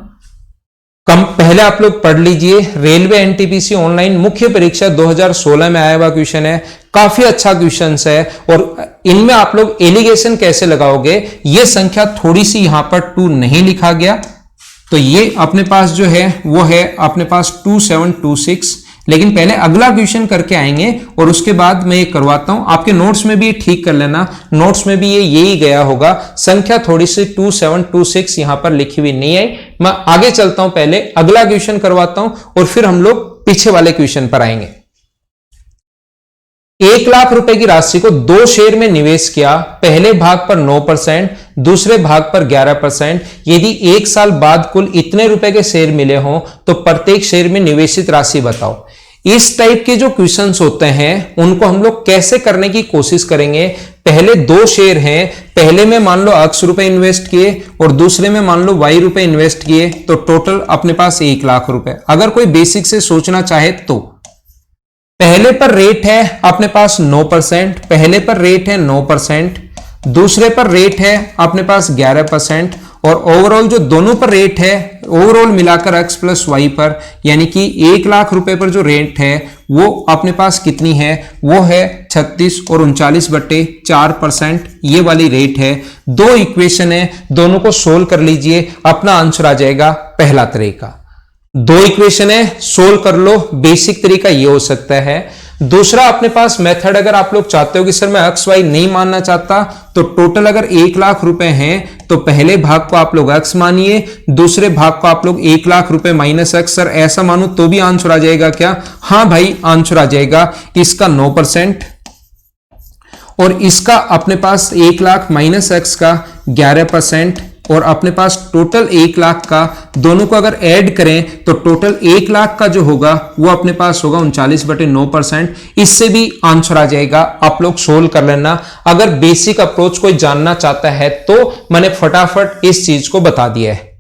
पहले आप लोग पढ़ लीजिए। रेलवे एनटीपीसी ऑनलाइन मुख्य परीक्षा 2016 में आया हुआ क्वेश्चन है, काफी अच्छा क्वेश्चन है। और इनमें आप लोग एलिगेशन कैसे लगाओगे? ये संख्या थोड़ी सी यहां पर 2 नहीं लिखा गया, तो ये अपने पास जो है वो है अपने पास 2726। लेकिन पहले अगला क्वेश्चन करके आएंगे और उसके बाद मैं ये करवाता हूं। आपके नोट्स में भी ये ठीक कर लेना, नोट्स में भी ये यही गया होगा। संख्या थोड़ी सी 2726 यहां पर लिखी हुई नहीं आई। मैं आगे चलता हूं, पहले अगला क्वेश्चन करवाता हूं और फिर हम लोग पीछे वाले क्वेश्चन पर आएंगे। 1 लाख रुपए की राशि को 2 शेयर में निवेश किया। पहले भाग पर 9%, दूसरे भाग पर 11%। यदि 1 साल बाद कुल इतने रुपए के शेयर मिले हों तो प्रत्येक शेयर में निवेशित राशि बताओ। इस टाइप के जो क्वेश्चंस होते हैं उनको हम लोग कैसे करने की कोशिश करेंगे? पहले 2 शेयर हैं, पहले में मान लो X रुपए इन्वेस्ट किए और दूसरे में मान लो Y रुपए इन्वेस्ट किए, तो टोटल अपने पास 1 लाख रुपए। अगर कोई बेसिक से सोचना चाहे तो पहले पर रेट है अपने पास 9%, पहले पर रेट है 9%, दूसरे पर रेट है अपने पास 11%, और ओवरऑल जो दोनों पर रेट है ओवरऑल मिलाकर X प्लस Y पर, यानी कि 1 लाख रुपए पर जो रेट है वो अपने पास कितनी है? वो है 36 और 39/4%, ये वाली रेट है। 2 इक्वेशन है, दोनों को सोल्व कर लीजिए, अपना आंसर आ जाएगा पहला तरीका। 2 इक्वेशन है, सोल्व कर लो। बेसिक तरीका ये हो सकता है। दूसरा अपने पास मेथड, अगर आप लोग चाहते हो कि सर मैं X Y नहीं मानना चाहता, तो टोटल अगर 1 लाख रुपए हैं तो पहले भाग को आप लोग X मानिए, दूसरे भाग को आप लोग 1 लाख रुपए माइनस X। सर ऐसा मानो तो भी आंसर आ जाएगा क्या? हाँ भाई आंसर आ जाएगा। इसका 9% और इसका अपने पास 1 लाख माइनस X का 11%, और अपने पास टोटल 1 लाख का, दोनों को अगर ऐड करें तो टोटल 1 लाख का जो होगा वो अपने पास होगा 39/9%। इससे भी आंसर आ जाएगा। आप लोग सोल्व कर लेना। अगर बेसिक अप्रोच कोई जानना चाहता है तो मैंने फटाफट इस चीज को बता दिया है।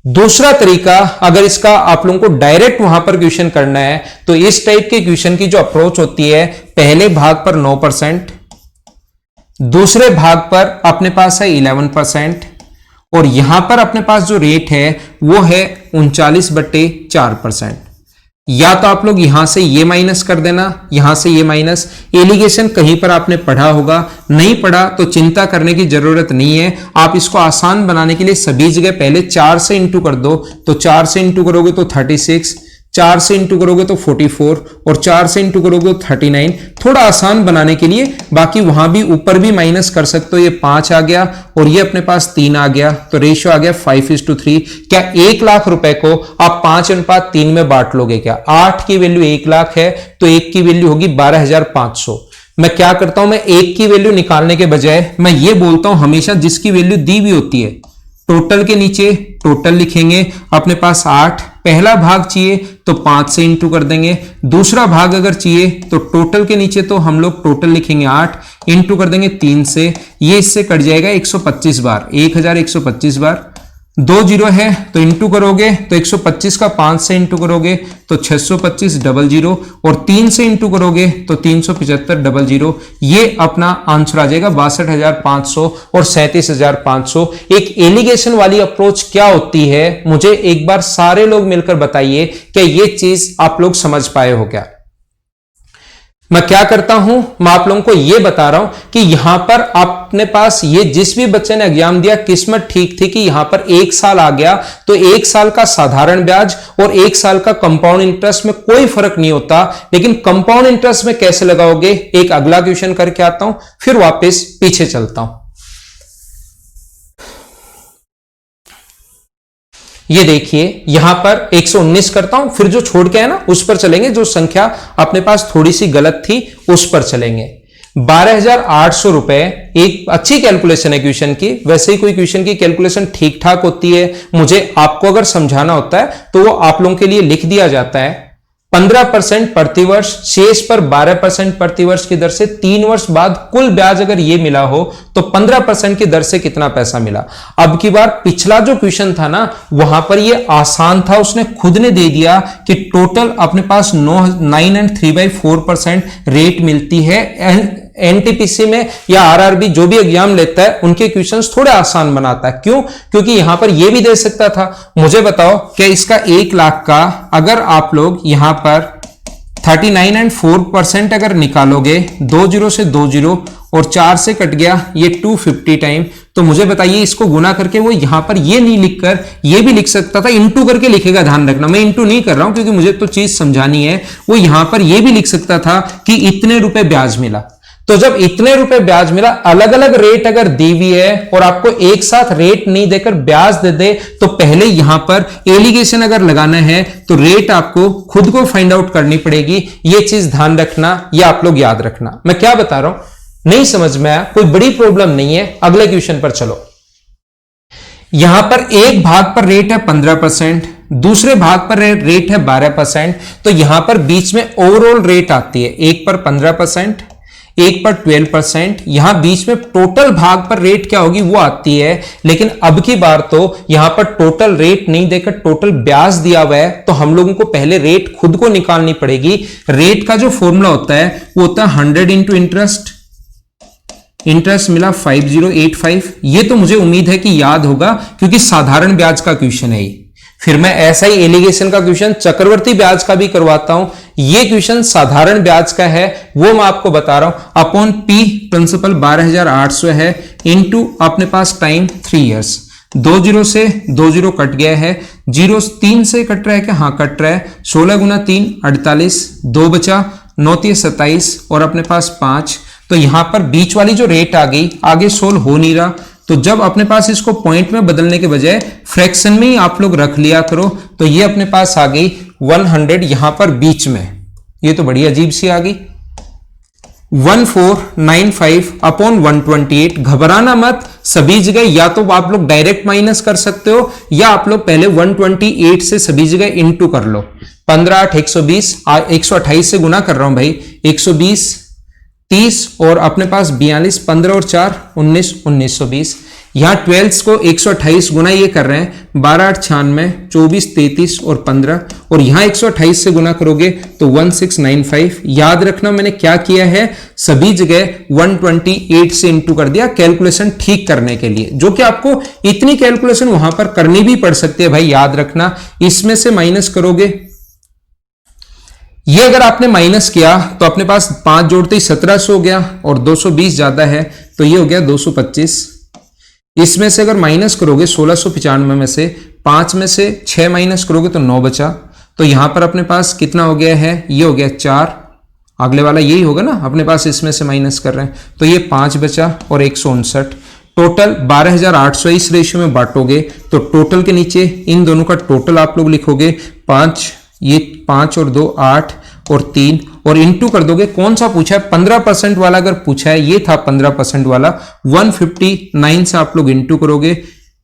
दूसरा तरीका, अगर इसका आप लोगों को डायरेक्ट वहां पर क्वेश्चन करना है तो इस टाइप के क्वेश्चन की जो अप्रोच होती है, पहले भाग पर 9%, दूसरे भाग पर अपने पास है 11%, और यहां पर अपने पास जो रेट है वो है 39/4%। या तो आप लोग यहां से ये माइनस कर देना, यहां से ये माइनस। एलिगेशन कहीं पर आपने पढ़ा होगा, नहीं पढ़ा तो चिंता करने की जरूरत नहीं है। आप इसको आसान बनाने के लिए सभी जगह पहले 4 से इंटू कर दो, तो 4 से इंटू करोगे तो 36, 4 से इंटू करोगे तो 44, और 4 से इंटू करोगे तो 39। थोड़ा आसान बनाने के लिए, बाकी वहां भी ऊपर भी माइनस कर सकते हो। ये 5 आ गया और ये अपने पास 3 आ गया, तो रेशियो आ गया 5:3। क्या 1 लाख रुपए को आप 5:3 में बांट लोगे क्या? 8 की वैल्यू 1 लाख है तो 1 की वैल्यू होगी 12,500। मैं क्या करता हूं, मैं 1 की वैल्यू निकालने के बजाय मैं ये बोलता हूं हमेशा जिसकी वैल्यू दी हुई होती है, टोटल के नीचे टोटल लिखेंगे। अपने पास 8 पहला भाग चाहिए तो 5 से इंटू कर देंगे, दूसरा भाग अगर चाहिए तो टोटल के नीचे तो हम लोग टोटल लिखेंगे 8 इंटू कर देंगे 3 से, ये इससे कट जाएगा 125 बार, 1125 बार। 2 जीरो है तो इंटू करोगे तो 125 का 5 से इंटू करोगे तो 625 00, और 3 से इंटू करोगे तो 375 00। ये अपना आंसर आ जाएगा 62,500 और 37,500। एक एलिगेशन वाली अप्रोच क्या होती है, मुझे एक बार सारे लोग मिलकर बताइए कि ये चीज आप लोग समझ पाए हो क्या। मैं क्या करता हूं, मैं आप लोगों को यह बता रहा हूं कि यहां पर अपने पास ये जिस भी बच्चे ने एग्जाम दिया किस्मत ठीक थी कि यहां पर 1 साल आ गया, तो 1 साल का साधारण ब्याज और 1 साल का कंपाउंड इंटरेस्ट में कोई फर्क नहीं होता। लेकिन कंपाउंड इंटरेस्ट में कैसे लगाओगे, एक अगला क्वेश्चन करके आता हूं, फिर वापस पीछे चलता हूं। ये देखिए यहां पर 119 करता हूं, फिर जो छोड़ के है ना उस पर चलेंगे, जो संख्या अपने पास थोड़ी सी गलत थी उस पर चलेंगे। 12,800 रुपए एक अच्छी कैलकुलेशन है क्वेश्चन की। वैसे ही कोई क्वेश्चन की कैलकुलेशन ठीक ठाक होती है, मुझे आपको अगर समझाना होता है तो वो आप लोगों के लिए लिख दिया जाता है। 15% प्रतिवर्ष, शेष पर 12% प्रतिवर्ष की दर से 3 वर्ष बाद कुल ब्याज अगर ये मिला हो तो 15% की दर से कितना पैसा मिला। अब की बार पिछला जो क्वेश्चन था ना वहां पर ये आसान था, उसने खुद ने दे दिया कि टोटल अपने पास 9 and 3/4% रेट मिलती है। एनटीपीसी में या आरआरबी जो भी एग्जाम लेता है उनके क्वेश्चंस थोड़े आसान बनाता है। क्यों? क्योंकि यहां पर यह भी दे सकता था। मुझे बताओ कि इसका 1 लाख का अगर आप लोग यहां पर 39 and 4% अगर निकालोगे, 2 जीरो से 2 जीरो और 4 से कट गया ये 250 टाइम, तो मुझे बताइए इसको गुना करके वो यहां पर ये नहीं लिखकर ये भी लिख सकता था, इंटू करके लिखेगा, ध्यान रखना मैं इंटू नहीं कर रहा हूं क्योंकि मुझे तो चीज समझानी है। वो यहां पर ये भी लिख सकता था कि इतने रुपए ब्याज मिला। तो जब इतने रुपए ब्याज मिला, अलग अलग रेट अगर दी हुई है और आपको एक साथ रेट नहीं देकर ब्याज दे दे, तो पहले यहां पर एलिगेशन अगर लगाना है तो रेट आपको खुद को फाइंड आउट करनी पड़ेगी। ये चीज ध्यान रखना, ये आप लोग याद रखना। मैं क्या बता रहा हूं, नहीं समझ में आया, कोई बड़ी प्रॉब्लम नहीं है। अगले क्वेश्चन पर चलो। यहां पर एक भाग पर रेट है 15%, दूसरे भाग पर रेट है 12%, तो यहां पर बीच में ओवरऑल रेट आती है, एक पर 15%, एक पर 12%, यहां बीच में टोटल भाग पर रेट क्या होगी वो आती है। लेकिन अब की बार तो यहां पर टोटल रेट नहीं देकर टोटल ब्याज दिया हुआ है, तो हम लोगों को पहले रेट खुद को निकालनी पड़ेगी। रेट का जो फॉर्मूला होता है वो होता है 100 इंटू इंटरेस्ट। इंटरेस्ट मिला 5085। ये तो मुझे उम्मीद है कि याद होगा क्योंकि साधारण ब्याज का क्वेश्चन है ये। फिर मैं ऐसा ही एलिगेशन का क्वेश्चन चक्रवर्ती ब्याज का भी करवाता हूं। ये क्वेश्चन साधारण ब्याज का है, वो मैं आपको बता रहा हूं। अपॉन पी प्रिंसिपल 12,800 है, इंटू अपने पास टाइम 3 इयर्स। 2 जीरो से 2 जीरो कट गया है, जीरो 3 से कट रहा है क्या? हाँ कट रहा है। 16 गुना 3 48, 2 बचा, 9 3 27 और अपने पास 5। तो यहां पर बीच वाली जो रेट आ गई, आगे सोल्व हो नहीं रहा, तो जब अपने पास इसको पॉइंट में बदलने के बजाय फ्रैक्शन में ही आप लोग रख लिया करो, तो ये अपने पास आ गई 100 यहां पर बीच में। ये तो बड़ी अजीब सी आ गई। 1495 अपॉन 128। घबराना मत, सभी जगह या तो आप लोग डायरेक्ट माइनस कर सकते हो या आप लोग पहले 128 से सभी जगह इंटू कर लो। 15 8 120, 128 से गुना कर रहा हूं भाई, 120 30 और अपने पास 42, 15 और 4 19, 1920। यहां 12 को 128 गुना ये कर रहे हैं, 12 8 96, 24 33 और 15, और यहां 128 से गुना करोगे तो 1695। याद रखना मैंने क्या किया है, सभी जगह 128 से इंटू कर दिया कैलकुलेशन ठीक करने के लिए, जो कि आपको इतनी कैलकुलेशन वहां पर करनी भी पड़ सकती है भाई, याद रखना। इसमें से माइनस करोगे, ये अगर आपने माइनस किया तो अपने पास 5 जोड़ते ही 1700 हो गया और 220 ज्यादा है तो ये हो गया 225। इसमें से अगर माइनस करोगे 1695 में से 5 में से 6 माइनस करोगे तो 9 बचा, तो यहां पर अपने पास कितना हो गया है, ये हो गया 4। अगले वाला यही होगा ना, अपने पास इसमें से माइनस कर रहे हैं, तो ये 5 बचा और 159। टोटल 12,800 इस रेशियो में बांटोगे तो टोटल के नीचे इन दोनों का टोटल आप लोग लिखोगे 5, ये 5 और 2 8 और 3 और इंटू कर दोगे। कौन सा पूछा है? 15% वाला अगर पूछा है, ये था 15% वाला। 159 से आप लोग इंटू करोगे,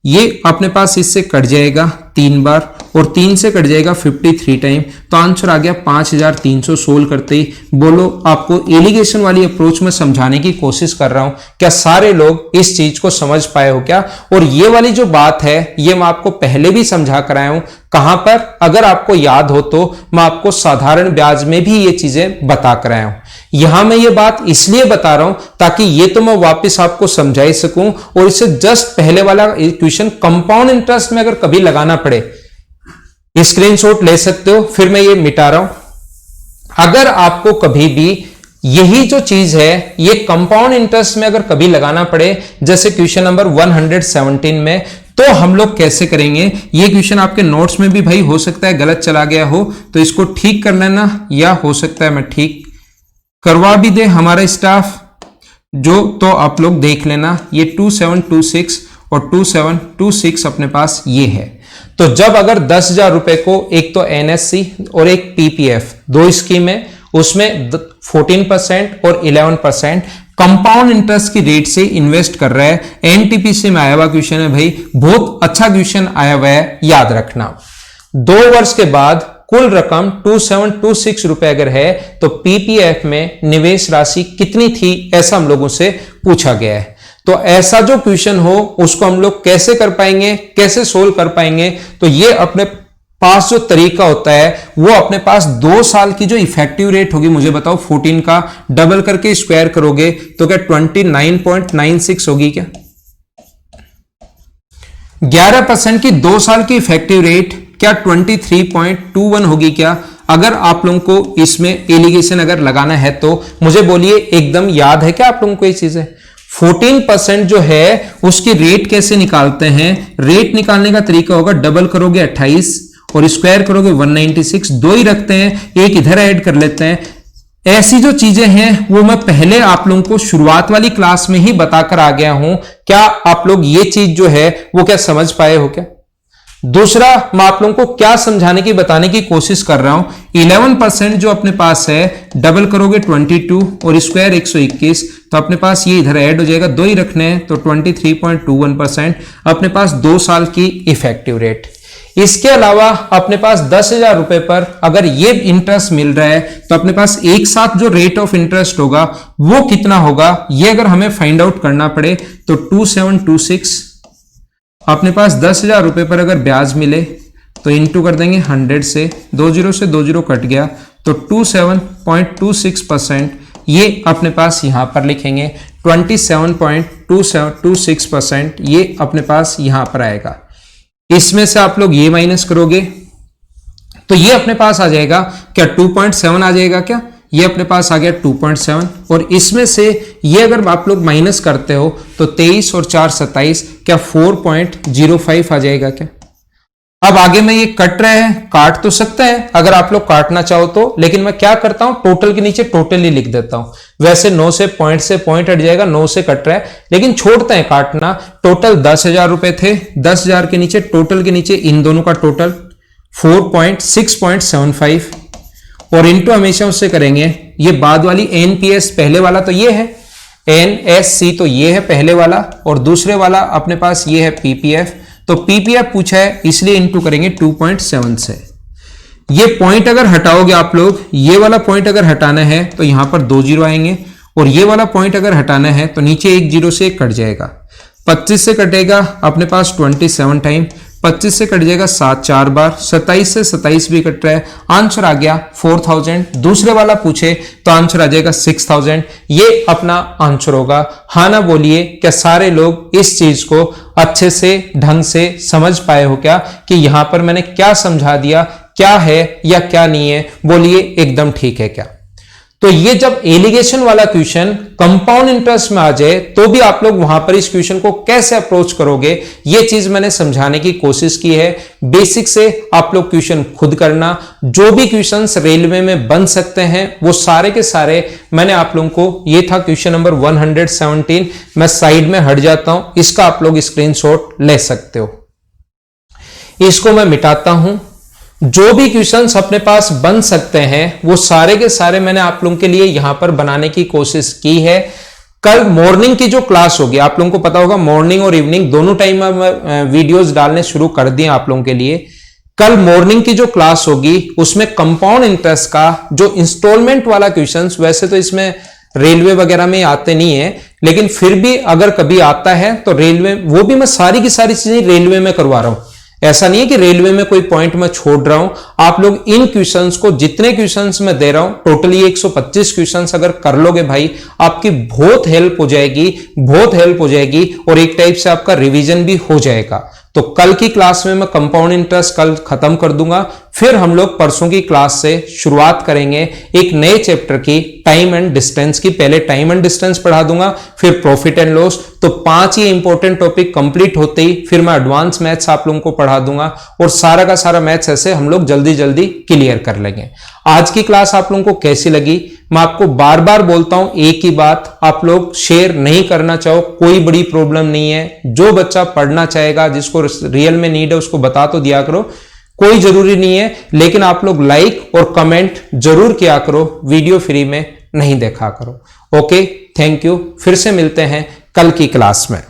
ये अपने पास इससे कट जाएगा 3 बार और 3 से कट जाएगा 53 टाइम, तो आंसर आ गया 5300। सोल्व करते ही बोलो, आपको एलिगेशन वाली अप्रोच में समझाने की कोशिश कर रहा हूं, क्या सारे लोग इस चीज को समझ पाए हो क्या? और ये वाली जो बात है ये मैं आपको पहले भी समझा कर आया हूं। कहां पर? अगर आपको याद हो तो मैं आपको साधारण ब्याज में भी ये चीजें बता कर आया हूं। यहां मैं ये बात इसलिए बता रहा हूं ताकि ये तो मैं वापस आपको समझा ही सकूं, और इससे जस्ट पहले वाला इक्वेशन कंपाउंड इंटरेस्ट में अगर कभी लगाना पड़े, स्क्रीनशॉट ले सकते हो, फिर मैं ये मिटा रहा हूं। अगर आपको कभी भी यही जो चीज है ये कंपाउंड इंटरेस्ट में अगर कभी लगाना पड़े, जैसे क्वेश्चन नंबर 117 में, तो हम लोग कैसे करेंगे? ये क्वेश्चन आपके नोट्स में भी भाई हो सकता है गलत चला गया हो, तो इसको ठीक कर लेना, या हो सकता है मैं ठीक करवा भी दे हमारा स्टाफ जो, तो आप लोग देख लेना। ये 2726 और 2726 अपने पास ये है। तो जब अगर 10,000 रुपए को, एक तो एनएससी और एक पीपीएफ, दो स्कीम है, उसमें 14% और 11% कंपाउंड इंटरेस्ट की रेट से इन्वेस्ट कर रहा है। एनटीपीसी में आया हुआ क्वेश्चन है भाई, बहुत अच्छा क्वेश्चन आया हुआ है, याद रखना। 2 वर्ष के बाद कुल रकम 2726 रुपए अगर है तो पीपीएफ में निवेश राशि कितनी थी, ऐसा हम लोगों से पूछा गया है। तो ऐसा जो क्वेश्चन हो उसको हम लोग कैसे कर पाएंगे, कैसे सोल्व कर पाएंगे? तो ये अपने पास जो तरीका होता है वो अपने पास 2 साल की जो इफेक्टिव रेट होगी, मुझे बताओ 14 का डबल करके स्क्वायर करोगे तो क्या 29.96 होगी क्या? 11% की 2 साल की इफेक्टिव रेट क्या 23.21 होगी क्या? अगर आप लोगों को इसमें एलिगेशन अगर लगाना है तो मुझे बोलिए, एकदम याद है क्या आप लोगों को ये चीजें? 14% जो है उसकी रेट कैसे निकालते हैं? रेट निकालने का तरीका होगा, डबल करोगे 28 और स्क्वायर करोगे 196, 2 ही रखते हैं, एक इधर ऐड कर लेते हैं। ऐसी जो चीजें हैं वो मैं पहले आप लोगों को शुरुआत वाली क्लास में ही बताकर आ गया हूं। क्या आप लोग ये चीज जो है वो क्या समझ पाए हो क्या? दूसरा, मैं आप लोगों को क्या समझाने की, बताने की कोशिश कर रहा हूं, 11% जो अपने पास है, डबल करोगे 22 और स्क्वायर 121, तो अपने पास ये इधर ऐड हो जाएगा, 2 ही रखने हैं, तो 23.21% अपने पास 2 साल की इफेक्टिव रेट। इसके अलावा अपने पास 10,000 रुपए पर अगर ये इंटरेस्ट मिल रहा है तो अपने पास एक साथ जो रेट ऑफ इंटरेस्ट होगा वो कितना होगा, ये अगर हमें फाइंड आउट करना पड़े तो 2726 अपने पास 10,000 रुपए पर अगर ब्याज मिले तो इंटू कर देंगे 100 से, 20 से 20 कट गया, तो 27.26% ये अपने पास यहां पर लिखेंगे, 27.26% ये अपने पास यहां पर आएगा। इसमें से आप लोग ये माइनस करोगे तो ये अपने पास आ जाएगा क्या 2.7 आ जाएगा क्या? ये अपने पास आ गया 2.7, और इसमें से ये अगर आप लोग माइनस करते हो तो 23 और 4 27, क्या 4.05 आ जाएगा क्या? अब आगे में ये कट रहा है, काट तो सकता है अगर आप लोग काटना चाहो तो, लेकिन मैं क्या करता हूं, टोटल के नीचे टोटल ही लिख देता हूं। वैसे 9 से पॉइंट हट जाएगा, 9 से कट रहा है, लेकिन छोड़ते हैं काटना। टोटल 10,000 रुपए थे, 10,000 के नीचे टोटल के नीचे इन दोनों का टोटल 6.75 और इंटू हमेशा उससे करेंगे। ये बाद वाली एनपीएस, पहले वाला तो ये है एनएससी, तो ये है पहले वाला, और दूसरे वाला अपने पास ये है पीपीएफ। तो पीपीएफ पूछा है इसलिए इंटू करेंगे 2.7 से। ये पॉइंट अगर हटाओगे आप लोग, ये वाला पॉइंट अगर हटाना है तो यहां पर 2 जीरो आएंगे, और ये वाला पॉइंट अगर हटाना है तो नीचे 1 जीरो से कट जाएगा। 25 से कटेगा अपने पास 27 टाइम, 25 से कट जाएगा 7 4 बार, 27 से 27 भी कट रहा है, आंसर आ गया 4000। दूसरे वाला पूछे तो आंसर आ जाएगा 6000। ये अपना आंसर होगा। हाँ ना बोलिए, क्या सारे लोग इस चीज को अच्छे से ढंग से समझ पाए हो क्या, कि यहां पर मैंने क्या समझा दिया, क्या है या क्या नहीं है? बोलिए एकदम ठीक है क्या? तो ये जब एलिगेशन वाला क्वेश्चन कंपाउंड इंटरेस्ट में आ जाए तो भी आप लोग वहां पर इस क्वेश्चन को कैसे अप्रोच करोगे, ये चीज मैंने समझाने की कोशिश की है। बेसिक से आप लोग क्वेश्चन खुद करना, जो भी क्वेश्चंस रेलवे में बन सकते हैं वो सारे के सारे मैंने आप लोगों को, ये था क्वेश्चन नंबर 117, मैं साइड में हट जाता हूं, इसका आप लोग स्क्रीनशॉट ले सकते हो। इसको मैं मिटाता हूं। जो भी क्वेश्चंस अपने पास बन सकते हैं वो सारे के सारे मैंने आप लोगों के लिए यहां पर बनाने की कोशिश की है। कल मॉर्निंग की जो क्लास होगी, आप लोगों को पता होगा मॉर्निंग और इवनिंग दोनों टाइम में वीडियोस डालने शुरू कर दिए आप लोगों के लिए। कल मॉर्निंग की जो क्लास होगी उसमें कंपाउंड इंटरेस्ट का जो इंस्टॉलमेंट वाला क्वेश्चंस, वैसे तो इसमें रेलवे वगैरह में आते नहीं है, लेकिन फिर भी अगर कभी आता है तो रेलवे, वो भी मैं सारी की सारी चीजें रेलवे में करवा रहा हूं। ऐसा नहीं है कि रेलवे में कोई पॉइंट मैं छोड़ रहा हूं। आप लोग इन क्वेश्चंस को, जितने क्वेश्चंस मैं दे रहा हूं, टोटली 125 क्वेश्चंस अगर कर लोगे भाई, आपकी बहुत हेल्प हो जाएगी, बहुत हेल्प हो जाएगी, और एक टाइप से आपका रिवीजन भी हो जाएगा। तो कल की क्लास में मैं कंपाउंड इंटरेस्ट कल खत्म कर दूंगा, फिर हम लोग परसों की क्लास से शुरुआत करेंगे एक नए चैप्टर की, टाइम एंड डिस्टेंस की। पहले टाइम एंड डिस्टेंस पढ़ा दूंगा, फिर प्रॉफिट एंड लॉस। तो 5 ही इंपॉर्टेंट टॉपिक कंप्लीट होते ही फिर मैं एडवांस मैथ्स आप लोगों को पढ़ा दूंगा, और सारा का सारा मैथ्स ऐसे हम लोग जल्दी जल्दी क्लियर कर लेंगे। आज की क्लास आप लोगों को कैसी लगी? मैं आपको बार बार बोलता हूं एक ही बात, आप लोग शेयर नहीं करना चाहो कोई बड़ी प्रॉब्लम नहीं है। जो बच्चा पढ़ना चाहेगा, जिसको रियल में नीड है, उसको बता तो दिया करो, कोई जरूरी नहीं है, लेकिन आप लोग लाइक और कमेंट जरूर किया करो, वीडियो फ्री में नहीं देखा करो। Okay, thank you. फिर से मिलते हैं कल की क्लास में।